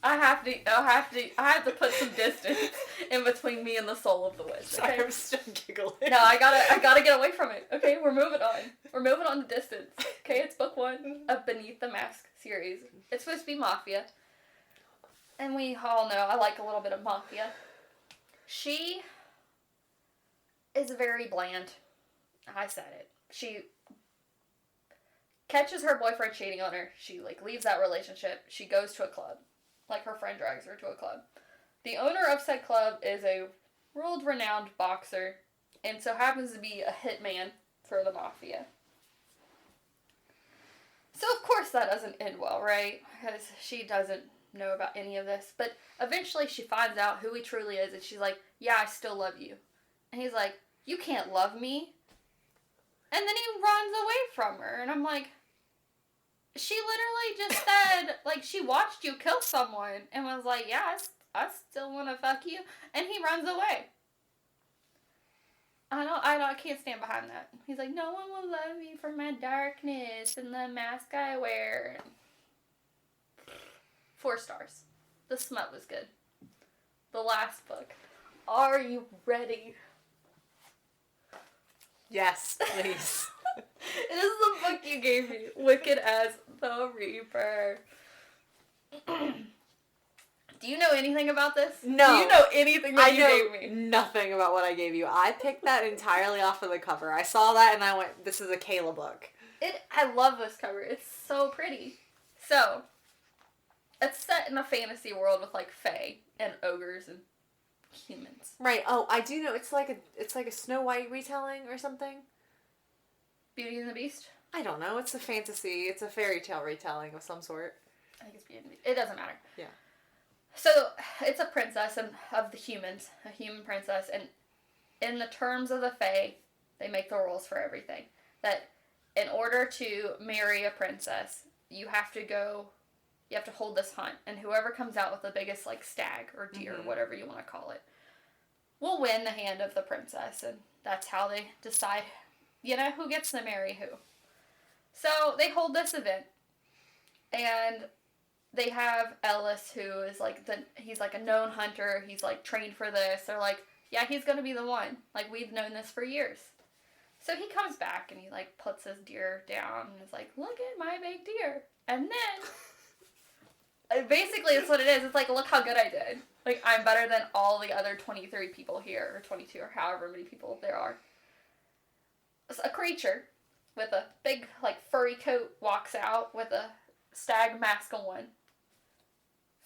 I have to put some distance in between me and the soul of the woods. Okay? Sorry, I'm still giggling. No, I gotta get away from it. Okay, we're moving on. We're moving on to distance. Okay, it's book 1 of Beneath the Mask series. It's supposed to be mafia. And we all know I like a little bit of mafia. She is very bland. I said it. She catches her boyfriend cheating on her. She, leaves that relationship. She goes to a club. Her friend drags her to a club. The owner of said club is a world-renowned boxer, and so happens to be a hitman for the mafia. So, of course, that doesn't end well, right? Because she doesn't know about any of this. But eventually she finds out who he truly is, and she's like, yeah, I still love you. And he's like, you can't love me. And then he runs away from her, and I'm like, she literally just said, she watched you kill someone, and was like, yeah, I still want to fuck you, and he runs away. I can't stand behind that. He's like, no one will love me for my darkness and the mask I wear. 4 stars. The smut was good. The last book. Are you ready? Yes, please. It is the book you gave me. Wicked as the Reaper. Do you know anything about this? No. Do you know anything that you gave me? Nothing about what I gave you. I picked that entirely off of the cover. I saw that and I went, this is a Kayla book. I love this cover. It's so pretty. So, it's set in a fantasy world with fae and ogres and humans. Right. Oh, I do know. It's like a Snow White retelling or something. Beauty and the Beast? I don't know. It's a fantasy. It's a fairy tale retelling of some sort. I think it's Beauty and the Beast. It doesn't matter. Yeah. So, it's a princess of the humans. A human princess. And in the terms of the fae, they make the rules for everything. That in order to marry a princess, you have to hold this hunt. And whoever comes out with the biggest, stag or deer, or whatever you want to call it, will win the hand of the princess. And that's how they decide, who gets to marry who. So, they hold this event. And they have Ellis, who is, he's, a known hunter. He's, trained for this. They're like, yeah, he's going to be the one. We've known this for years. So, he comes back, and he, puts his deer down, and is like, look at my big deer. And then, basically, that's what it is. It's like, look how good I did. I'm better than all the other 23 people here, or 22, or however many people there are. A creature with a big, furry coat walks out with a stag mask on,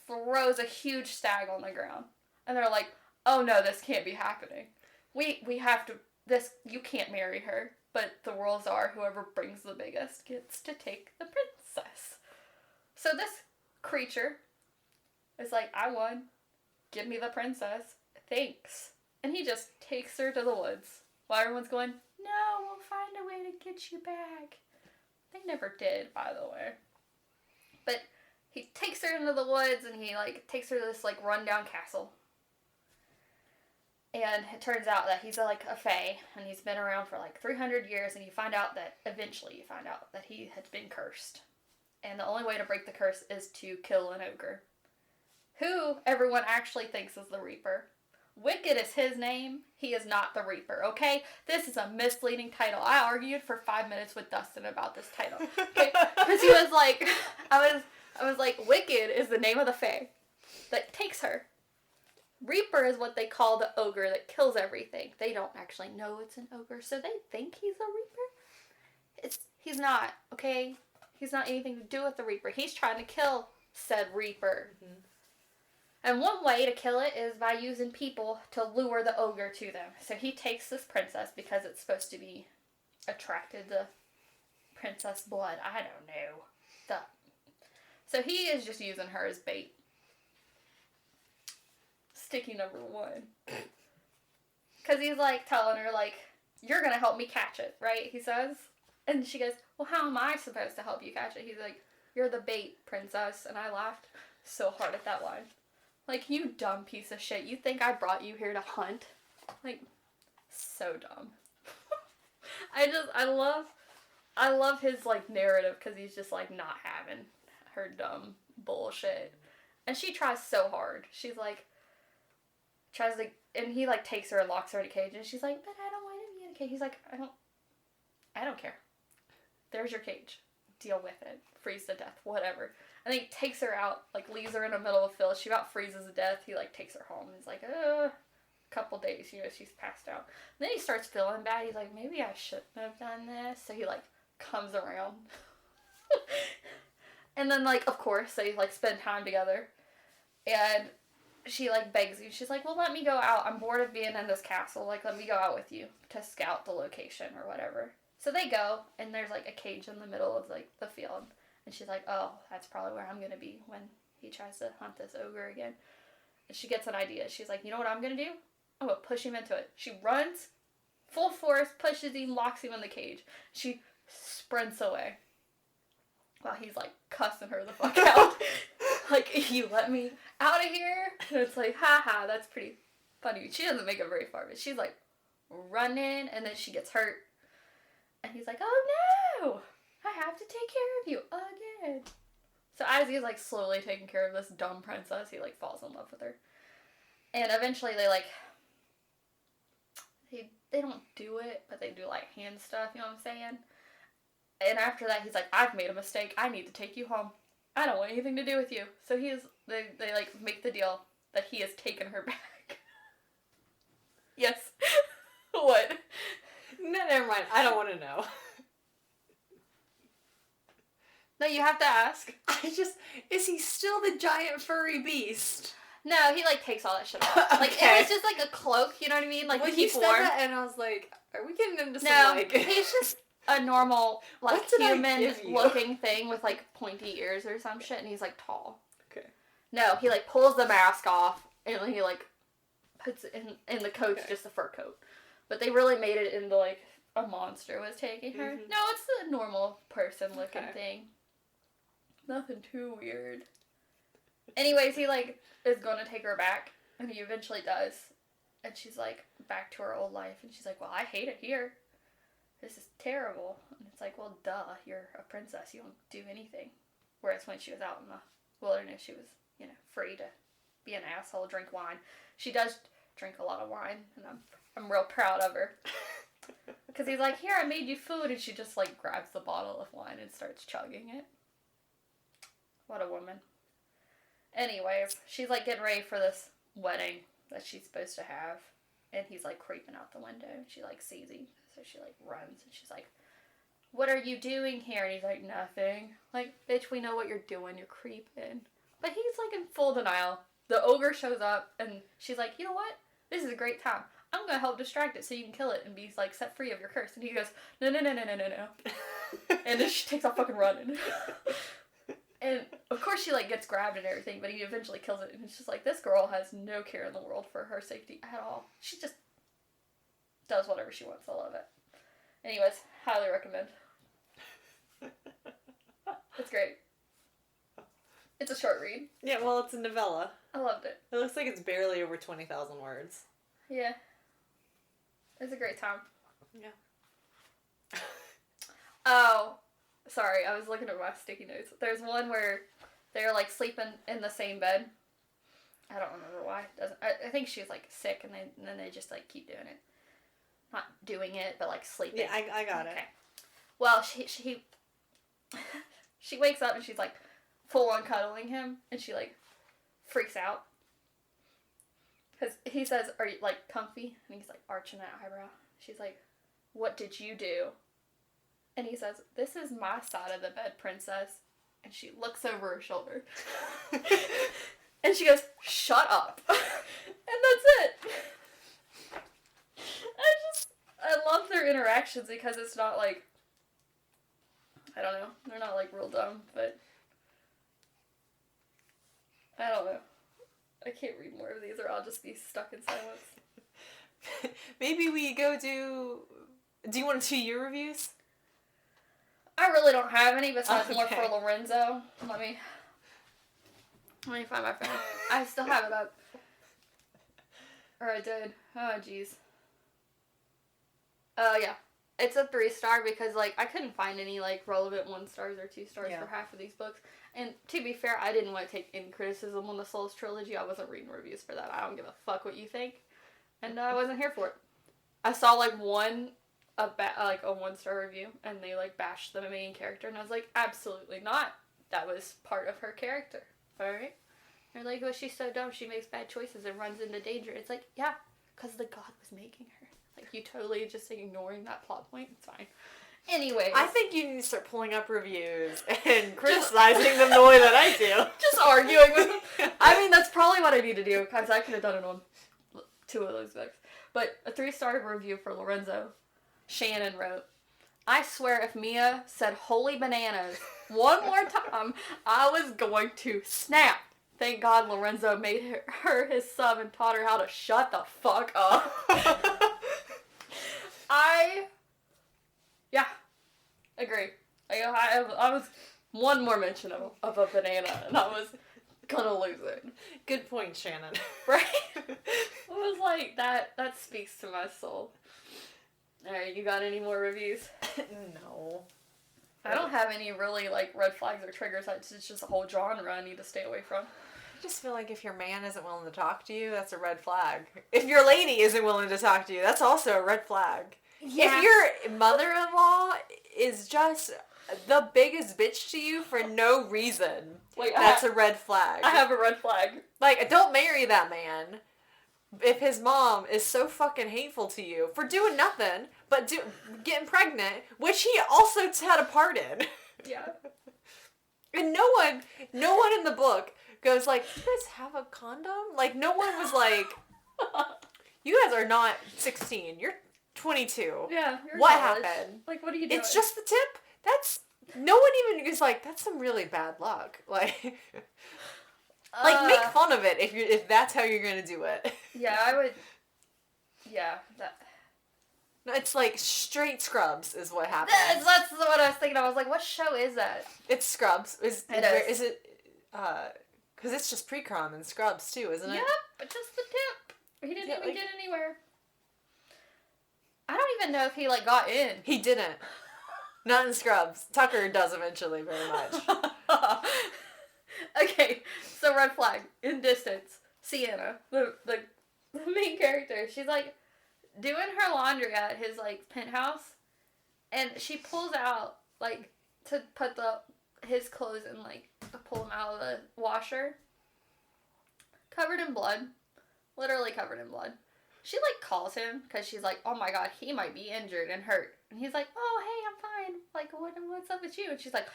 throws a huge stag on the ground. And they're like, oh no, this can't be happening. We have to, you can't marry her. But the rules are whoever brings the biggest gets to take the princess. So this creature is like, I won. Give me the princess. Thanks. And he just takes her to the woods. While everyone's going, no, we'll find a way to get you back. They never did, by the way. But he takes her into the woods and he takes her to this rundown castle. And it turns out that he's a fae and he's been around for 300 years, and eventually you find out that he had been cursed. And the only way to break the curse is to kill an ogre, who everyone actually thinks is the Reaper. Wicked is his name. He is not the Reaper, okay? This is a misleading title. I argued for 5 minutes with Dustin about this title, okay? Because he was like, I was like, Wicked is the name of the fae that takes her. Reaper is what they call the ogre that kills everything. They don't actually know it's an ogre, so they think he's a Reaper. He's not, okay? He's not anything to do with the Reaper. He's trying to kill said Reaper. Mm-hmm. And one way to kill it is by using people to lure the ogre to them. So he takes this princess because it's supposed to be attracted to princess blood. I don't know. So he is just using her as bait. Sticky number 1. Because he's, like, telling her, like, you're going to help me catch it, right? He says. And she goes, well, how am I supposed to help you catch it? He's like, you're the bait, princess. And I laughed so hard at that line. Like, you dumb piece of shit. You think I brought you here to hunt? Like, so dumb. I love his, like, narrative because he's just, like, not having her dumb bullshit. And she tries so hard. She's, like, and he, like, takes her and locks her in a cage. And she's like, but I don't want to be in a cage. He's like, I don't care. There's your cage. Deal with it. Freeze to death. Whatever. And then he takes her out, like, leaves her in the middle of the field. She about freezes to death. He, like, takes her home. And he's like, couple days, she's passed out. And then he starts feeling bad. He's like, maybe I shouldn't have done this. So he, like, comes around. And then, like, of course, they, like, spend time together. And she, like, begs you. She's like, well, let me go out. I'm bored of being in this castle. Like, let me go out with you to scout the location or whatever. So they go, and there's, like, a cage in the middle of, like, the field. And she's like, oh, that's probably where I'm going to be when he tries to hunt this ogre again. And she gets an idea. She's like, you know what I'm going to do? I'm going to push him into it. She runs, full force, pushes him, locks him in the cage. She sprints away. While he's, like, cussing her the fuck out. Like, you let me out of here? And it's like, haha, that's pretty funny. She doesn't make it very far, but she's, like, running, and then she gets hurt. And he's like, oh no! I have to take care of you again. So as he's, like, slowly taking care of this dumb princess, he, like, falls in love with her. And eventually they, like, they don't do it, but they do, like, hand stuff, you know what I'm saying? And after that, he's like, I've made a mistake. I need to take you home. I don't want anything to do with you. So they like, make the deal that he has taken her back. Yes. What? No, never mind. I don't want to know. No, you have to ask. Is he still the giant furry beast? No, he, like, takes all that shit off. Like, Okay. it was just, like, a cloak, you know what I mean? Like, Well, to he keep said warm. that, and I was like, are we getting into some, No, like... he's just a normal, like, What did I give you? human-looking thing with, like, pointy ears or some shit, and he's, like, tall. Okay. No, he, like, pulls the mask off, and he, like, puts it in the coat's Okay. just a fur coat. But they really made it into, like, a monster was taking her. Mhm. No, it's a normal person-looking Okay. thing. Nothing too weird. Anyways, he, like, is going to take her back, and he eventually does. And she's, like, back to her old life, and she's like, well, I hate it here. This is terrible. And it's like, well, duh, you're a princess. You don't do anything. Whereas when she was out in the wilderness, she was, you know, free to be an asshole, drink wine. She does drink a lot of wine, and I'm real proud of her. Because he's like, here, I made you food, and she just, like, grabs the bottle of wine and starts chugging it. What a woman. Anyways, she's, like, getting ready for this wedding that she's supposed to have, and he's, like, creeping out the window, and she, like, sees him, so she, like, runs, and she's like, what are you doing here? And he's like, nothing. Like, bitch, we know what you're doing, you're creeping. But he's, like, in full denial. The ogre shows up, and she's like, you know what? This is a great time. I'm gonna help distract it so you can kill it and be, like, set free of your curse. And he goes, no. And then she takes off fucking running. And, of course, she, like, gets grabbed and everything, but he eventually kills it. And it's just like, this girl has no care in the world for her safety at all. She just does whatever she wants. I love it. Anyways, highly recommend. It's great. It's a short read. Yeah, well, it's a novella. I loved it. It looks like it's barely over 20,000 words. Yeah. It's a great time. Yeah. Oh, sorry, I was looking at my sticky notes. There's one where they're, like, sleeping in the same bed. I don't remember why. I think she was, like, sick, and then they just, like, keep doing it. Not doing it, but, like, sleeping. Yeah, I got it. Okay. Well, she wakes up, and she's, like, full on cuddling him, and she, like, freaks out. Because he says, are you, like, comfy? And he's, like, arching that eyebrow. She's like, what did you do? And he says, this is my side of the bed, princess. And she looks over her shoulder. And she goes, shut up. And that's it. I love their interactions because it's not like, I don't know. They're not, like, real dumb, but... I don't know. I can't read more of these or I'll just be stuck in silence. Maybe we go do you want to do your reviews? I really don't have any besides more Okay. for Lorenzo. Let me find my phone. I still have it up. Or I did. Oh, jeez. Yeah. It's a 3-star because, like, I couldn't find any, like, relevant 1 stars or 2 stars for half of these books. And to be fair, I didn't want to take any criticism on the Souls trilogy. I wasn't reading reviews for that. I don't give a fuck what you think. And I wasn't here for it. I saw, like, a 1-star review, and they, like, bashed the main character, and I was like, absolutely not. That was part of her character. Alright? They're like, well, she's so dumb, she makes bad choices and runs into danger. It's like, yeah, because the god was making her. Like, you totally just ignoring that plot point. It's fine. Anyway. I think you need to start pulling up reviews and criticizing them the way that I do. Just arguing with them. I mean, that's probably what I need to do, because I could have done it on 2 of those books. But a 3-star review for Lorenzo. Shannon wrote, I swear if Mia said holy bananas one more time, I was going to snap. Thank God Lorenzo made her his sub and taught her how to shut the fuck up. Yeah, agree. I was one more mention of a banana and I was gonna lose it. Good point, Shannon. Right? It was like, that speaks to my soul. Alright, you got any more reviews? No. I don't have any really, like, red flags or triggers. It's just a whole genre I need to stay away from. I just feel like if your man isn't willing to talk to you, that's a red flag. If your lady isn't willing to talk to you, that's also a red flag. Yeah. If your mother-in-law is just the biggest bitch to you for no reason, Wait, that's a red flag. I have a red flag. Like, don't marry that man if his mom is so fucking hateful to you for doing nothing but getting pregnant, which he also had a part in. Yeah. And no one in the book goes like, you guys have a condom? Like, no one was like, you guys are not 16. You're 22. Yeah. You're What college. happened? Like, what are you doing? It's just the tip? No one even is like, that's some really bad luck. Like, make fun of it if that's how you're gonna do it. Yeah, I would. Yeah, No, it's like straight Scrubs is what happens. that's what I was thinking. I was like, what show is that? It's Scrubs. Is it? Because it's just pre-com and Scrubs too, isn't it? Yep, but just the tip. He didn't even get anywhere. I don't even know if he, like, got in. He didn't. Not in Scrubs. Tucker does eventually very much. Okay, so red flag. In distance, Sienna, the main character, she's, like, doing her laundry at his, like, penthouse, and she pulls out, like, to put his clothes and, like, pull them out of the washer. Covered in blood. Literally covered in blood. She, like, calls him, because she's like, oh my god, he might be injured and hurt. And he's like, oh, hey, I'm fine. Like, what's up with you? And she's like,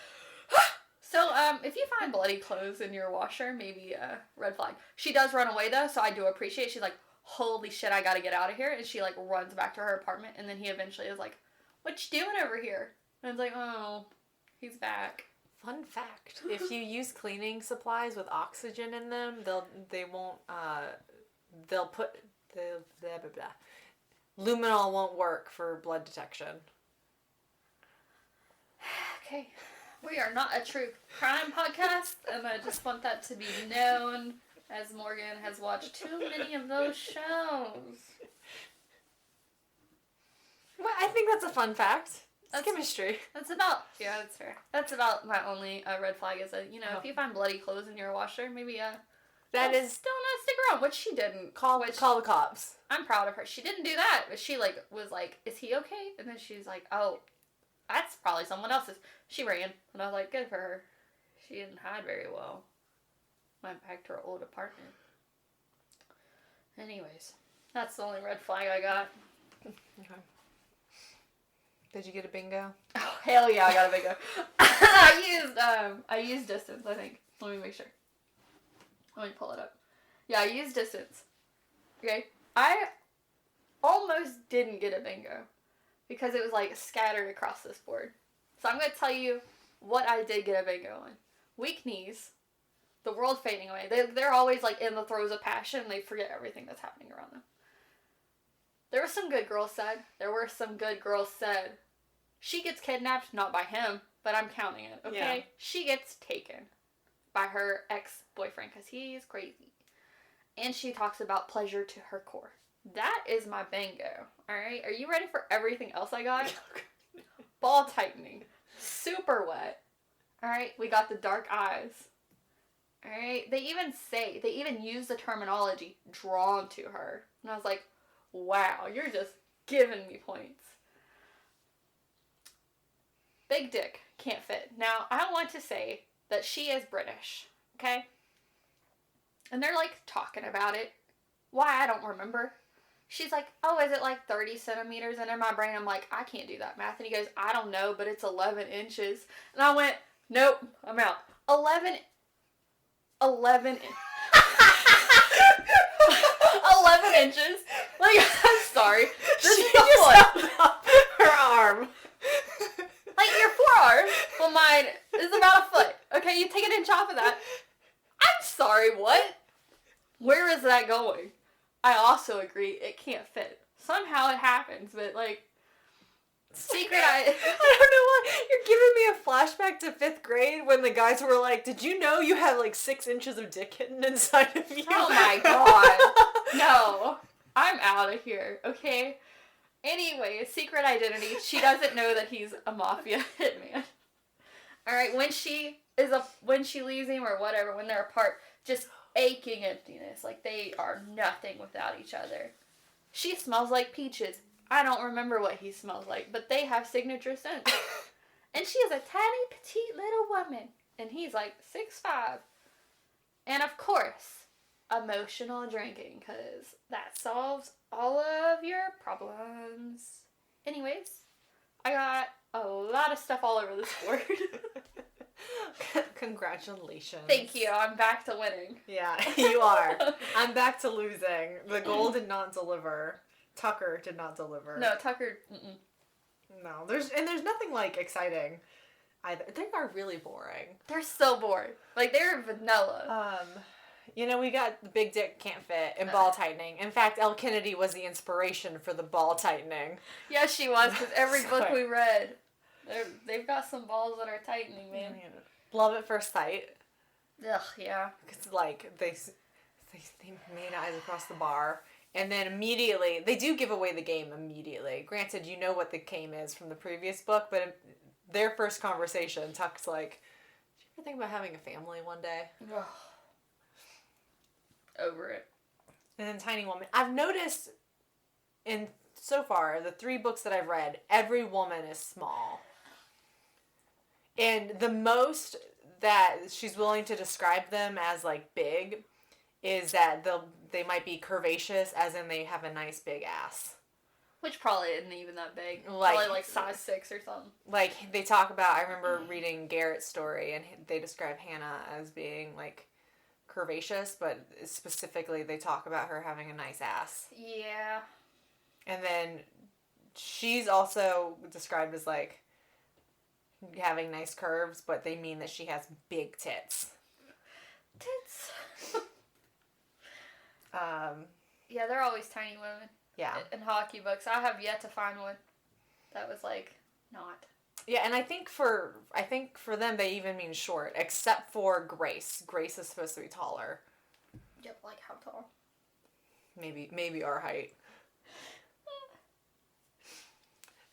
so, if you find bloody clothes in your washer, maybe a red flag. She does run away, though, so I do appreciate it. She's like, holy shit, I gotta get out of here. And she, like, runs back to her apartment, and then he eventually is like, what you doing over here? And it's like, oh, he's back. Fun fact: if you use cleaning supplies with oxygen in them, they'll put the blah blah blah. Luminol won't work for blood detection. Okay. We are not a true crime podcast, and I just want that to be known, as Morgan has watched too many of those shows. Well, I think that's a fun fact. That's chemistry. That's fair. That's about my only red flag is that, if you find bloody clothes in your washer, maybe that is still not stick around, which she didn't. Call the cops. I'm proud of her. She didn't do that, but she, like, was like, is he okay? And then she's like, oh, that's probably someone else's. She ran, and I was like, good for her. She didn't hide very well. Went back to her old apartment. Anyways, that's the only red flag I got. Okay. Did you get a bingo? Oh, hell yeah, I got a bingo. I used distance, I think. Let me make sure. Let me pull it up. Yeah, I used distance. Okay. I almost didn't get a bingo because it was, like, scattered across this board. So I'm going to tell you what I did get a bingo on. Weak knees, the world fading away. They're always like in the throes of passion. They forget everything that's happening around them. There were some good girls said. She gets kidnapped, not by him, but I'm counting it, okay? Yeah. She gets taken by her ex-boyfriend because he's crazy. And she talks about pleasure to her core. That is my bingo, alright? Are you ready for everything else I got? Ball tightening. Super wet. Alright, we got the dark eyes. Alright, they even use the terminology, drawn to her. And I was like, wow, you're just giving me points. Big dick, can't fit. Now, I want to say that she is British, okay? And they're like talking about it. Why, I don't remember. She's like, oh, is it like 30 centimeters? And in my brain, I'm like, I can't do that math. And he goes, I don't know, but it's 11 inches. And I went, nope, I'm out. 11 inches. Like, I'm sorry. This is the foot. Her arm. Like, your forearm, well, mine is about a foot. Okay, you take an inch off of that. I'm sorry, what? Where is that going? I also agree, it can't fit. Somehow it happens, but, like, I don't know why. You're giving me a flashback to 5th grade when the guys were like, did you know you have, like, 6 inches of dick hidden inside of you? Oh, my God. No. I'm out of here, okay? Anyway, secret identity. She doesn't know that he's a mafia hitman. Alright, when she leaves him or whatever, when they're apart, just aching emptiness. Like, they are nothing without each other. She smells like peaches. I don't remember what he smells like, but they have signature scents. And she is a tiny, petite little woman. And he's like 6'5". And of course, emotional drinking, because that solves all of your problems. Anyways, I got a lot of stuff all over this board. Congratulations. Thank you. I'm back to winning. Yeah, you are. I'm back to losing. The goal did not deliver. Tucker did not deliver. No, Tucker. Mm-mm. No, there's nothing like exciting either. They are really boring. They're so boring. Like, they're vanilla. We got the big dick can't fit and ball tightening. In fact, Elle Kennedy was the inspiration for the ball tightening. Yeah, she was, because every book we read, they've got some balls that are tightening, man. Love at first sight. Ugh, yeah. Because, like, they made eyes across the bar. And then immediately, they do give away the game immediately. Granted, you know what the game is from the previous book, but in their first conversation, Tuck's like, did you ever think about having a family one day? Ugh. Over it. And then Tiny Woman. I've noticed so far, the 3 books that I've read, every woman is small. And the most that she's willing to describe them as, like, big is that they might be curvaceous, as in they have a nice big ass. Which probably isn't even that big. Like, probably like size 6 or something. Like, they talk about, I remember reading Garrett's story, and they describe Hannah as being, like, curvaceous, but specifically they talk about her having a nice ass. Yeah. And then she's also described as, like, having nice curves, but they mean that she has big tits. Tits. Yeah, they're always tiny women. Yeah. In hockey books. I have yet to find one that was, like, not. Yeah, and I think for them they even mean short, except for Grace. Grace is supposed to be taller. Yep, like how tall? Maybe our height.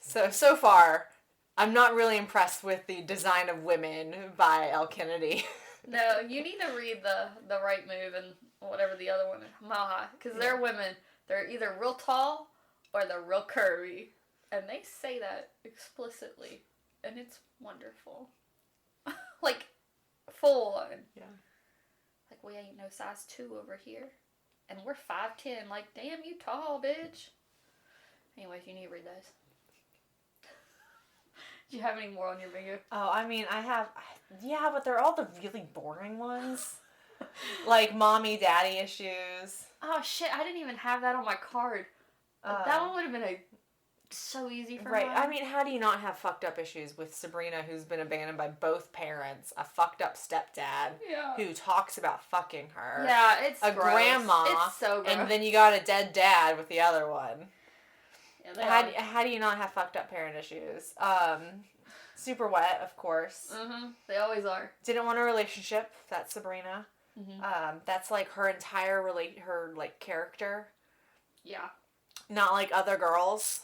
So far, I'm not really impressed with the design of women by Elle Kennedy. No, you need to read the Right Move and whatever the other one is, Mile High, because they're women. They're either real tall or they're real curvy, and they say that explicitly, and it's wonderful. Like, full on. Yeah. Like, we ain't no size 2 over here, and we're 5'10". Like, damn, you tall, bitch. Anyways, you need to read those. Do you have any more on your bingo? Oh, I mean, I have... Yeah, but they're all the really boring ones. Like, mommy-daddy issues. Oh, shit, I didn't even have that on my card. That one would have been a so easy for Right. mine. I mean, how do you not have fucked up issues with Sabrina, who's been abandoned by both parents, a fucked up stepdad Yeah. who talks about fucking her, Yeah, it's a gross. grandma, It's so gross. and then you got a dead dad with the other one. Yeah, How do you not have fucked up parent issues? Super wet, of course. They always are. Didn't want a relationship. That's Sabrina. That's like her entire her like character. Yeah. Not like other girls.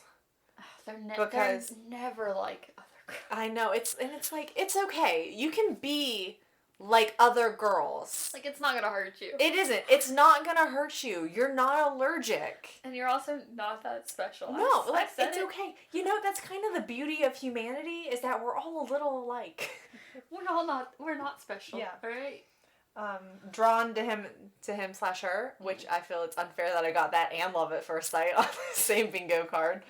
They're Because- never like other girls. I know, it's like, it's okay. You can be like other girls. Like, it's not gonna hurt you. It isn't. It's not gonna hurt you. You're not allergic. And you're also not that special. No, like, said it's it. okay. You know, that's kind of the beauty of humanity, is that we're all a little alike. We're not special. Yeah. Right? Drawn to him/her, which I feel it's unfair that I got that and love at first sight on the same bingo card.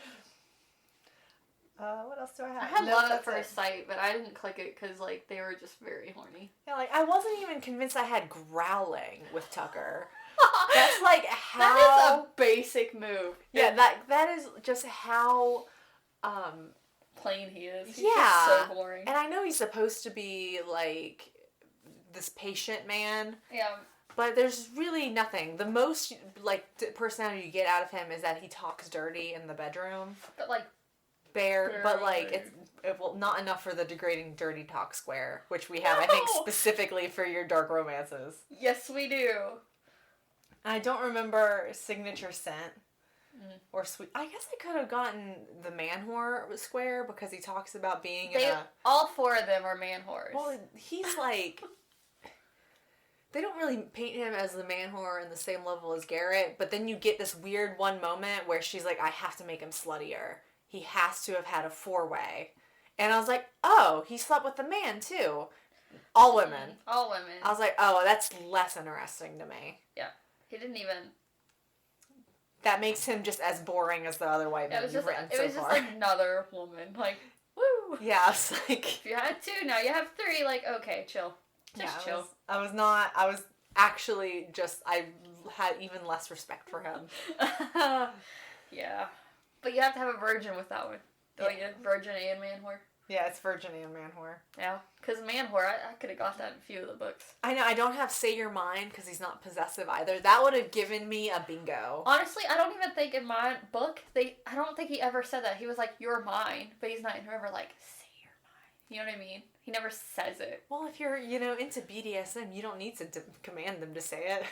What else do I have? I had No, love at that's first sight, but I didn't click it because, like, they were just very horny. Yeah, like, I wasn't even convinced I had growling with Tucker. That's like how... That is a basic move. Yeah, that is just how... Plain he is. He's Yeah. just so boring. And I know he's supposed to be, like, this patient man, Yeah. but there's really nothing. The most, like, personality you get out of him is that he talks dirty in the bedroom. But, like, But, like, well, not enough for the degrading dirty talk square, which we have, I think, No! specifically for your dark romances. yes, we do. I don't remember signature scent or sweet. I guess I could have gotten the man whore square because he talks about being in a... All four of them are man whores. Well, he's like... They don't really paint him as the man whore in the same level as Garrett, but then you get this weird one moment where she's like, I have to make him sluttier. He has to have had a 4-way. And I was like, oh, he slept with the man too. All women. All women. I was like, oh, that's less interesting to me. Yeah. He didn't even... That makes him just as boring as the other white Yeah, men you've written it so was just far. like another woman. Like, woo! Yeah, it's like... If you had 2, now you have 3. Like, okay, chill. Just chill. I was actually just, I had even less respect for him. Yeah. But you have to have a virgin with that one. Don't you? Virgin and man whore. Yeah, it's virgin and man whore. Yeah. Because man whore, I could have got that in a few of the books. I know, I don't have say your mind because he's not possessive either. That would have given me a bingo. Honestly, I don't even think in my book, I don't think he ever said that. He was like, you're mine. But he's not ever like, say you're mine. You know what I mean? He never says it. Well, if you're, into BDSM, you don't need to command them to say it.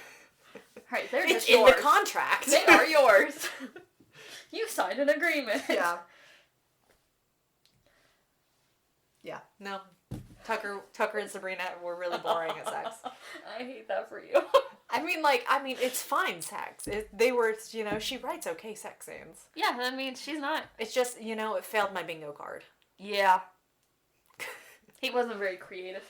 Right, they're It's just in yours. the contract. They are yours. You signed an agreement. Yeah. Yeah. No. Tucker and Sabrina were really boring at sex. I hate that for you. I mean, it's fine sex. She writes okay sex scenes. Yeah, that means she's not. It's just, it failed my bingo card. Yeah. He wasn't very creative.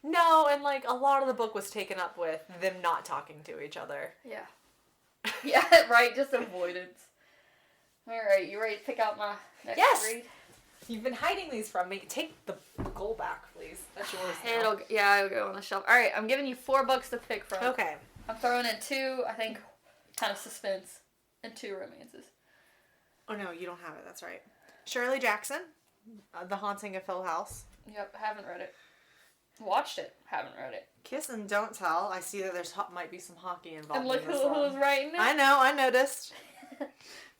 No, and, a lot of the book was taken up with them not talking to each other. Yeah. Yeah, right, just avoidance. Alright, you ready to pick out my next read? You've been hiding these from me. Take the goal back, please. That's yours now. It'll go on the shelf. Alright, I'm giving you 4 books to pick from. Okay. I'm throwing in 2, I think, kind of suspense, and 2 romances. Oh, no, you don't have it. That's right. Shirley Jackson, The Haunting of Hill House. Yep, haven't read it. Watched it, haven't read it. Kiss and Don't Tell. I see that there's might be some hockey involved And look in this who's writing it. I know, I noticed.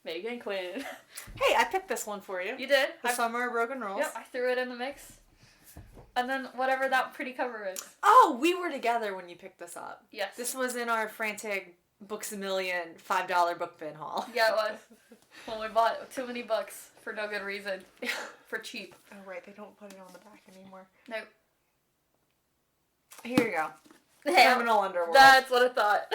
Megan Quinn. Hey, I picked this one for you. You did? The Summer of Broken Rules. Yep, I threw it in the mix. And then whatever that pretty cover is. Oh, we were together when you picked this up. Yes. This was in our frantic Books A Million $5 book bin haul. Yeah, it was. When we bought too many books for no good reason. For cheap. Oh, right. They don't put it on the back anymore. Nope. Here you go. Hey, Criminal Underworld. that's what I thought.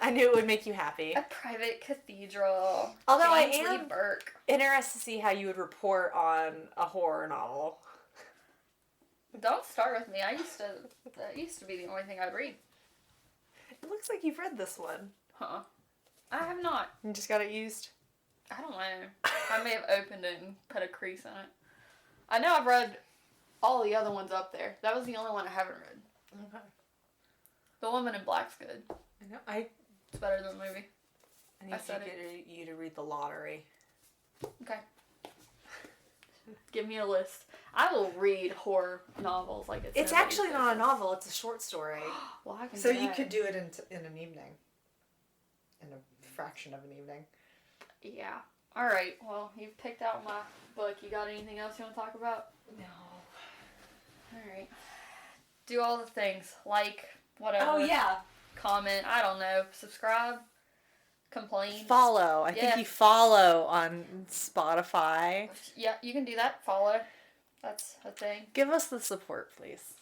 I knew it would make you happy. A Private Cathedral. Although I James Lee am Burke. interested to see how you would report on a horror novel. Don't start with me. That used to be the only thing I'd read. It looks like you've read this one. Huh. I have not. You just got it used? I don't know. I may have opened it and put a crease in it. I know I've read all the other ones up there. That was the only one I haven't read. Okay. The Woman in Black's good. I know. It's better than the movie. I need you to read The Lottery. Okay. Give me a list. I will read horror novels like It's actually not a novel. It's a short story. Well, I can So do you that. could do it in an evening. In a fraction of an evening. Yeah. All right. Well, you've picked out my book. You got anything else you want to talk about? No. All right. Do all the things. Like, whatever. Oh, yeah. Comment. I don't know. Subscribe. Complain. Follow. I think you follow on Spotify. Yeah, you can do that. Follow. That's a thing. Give us the support, please.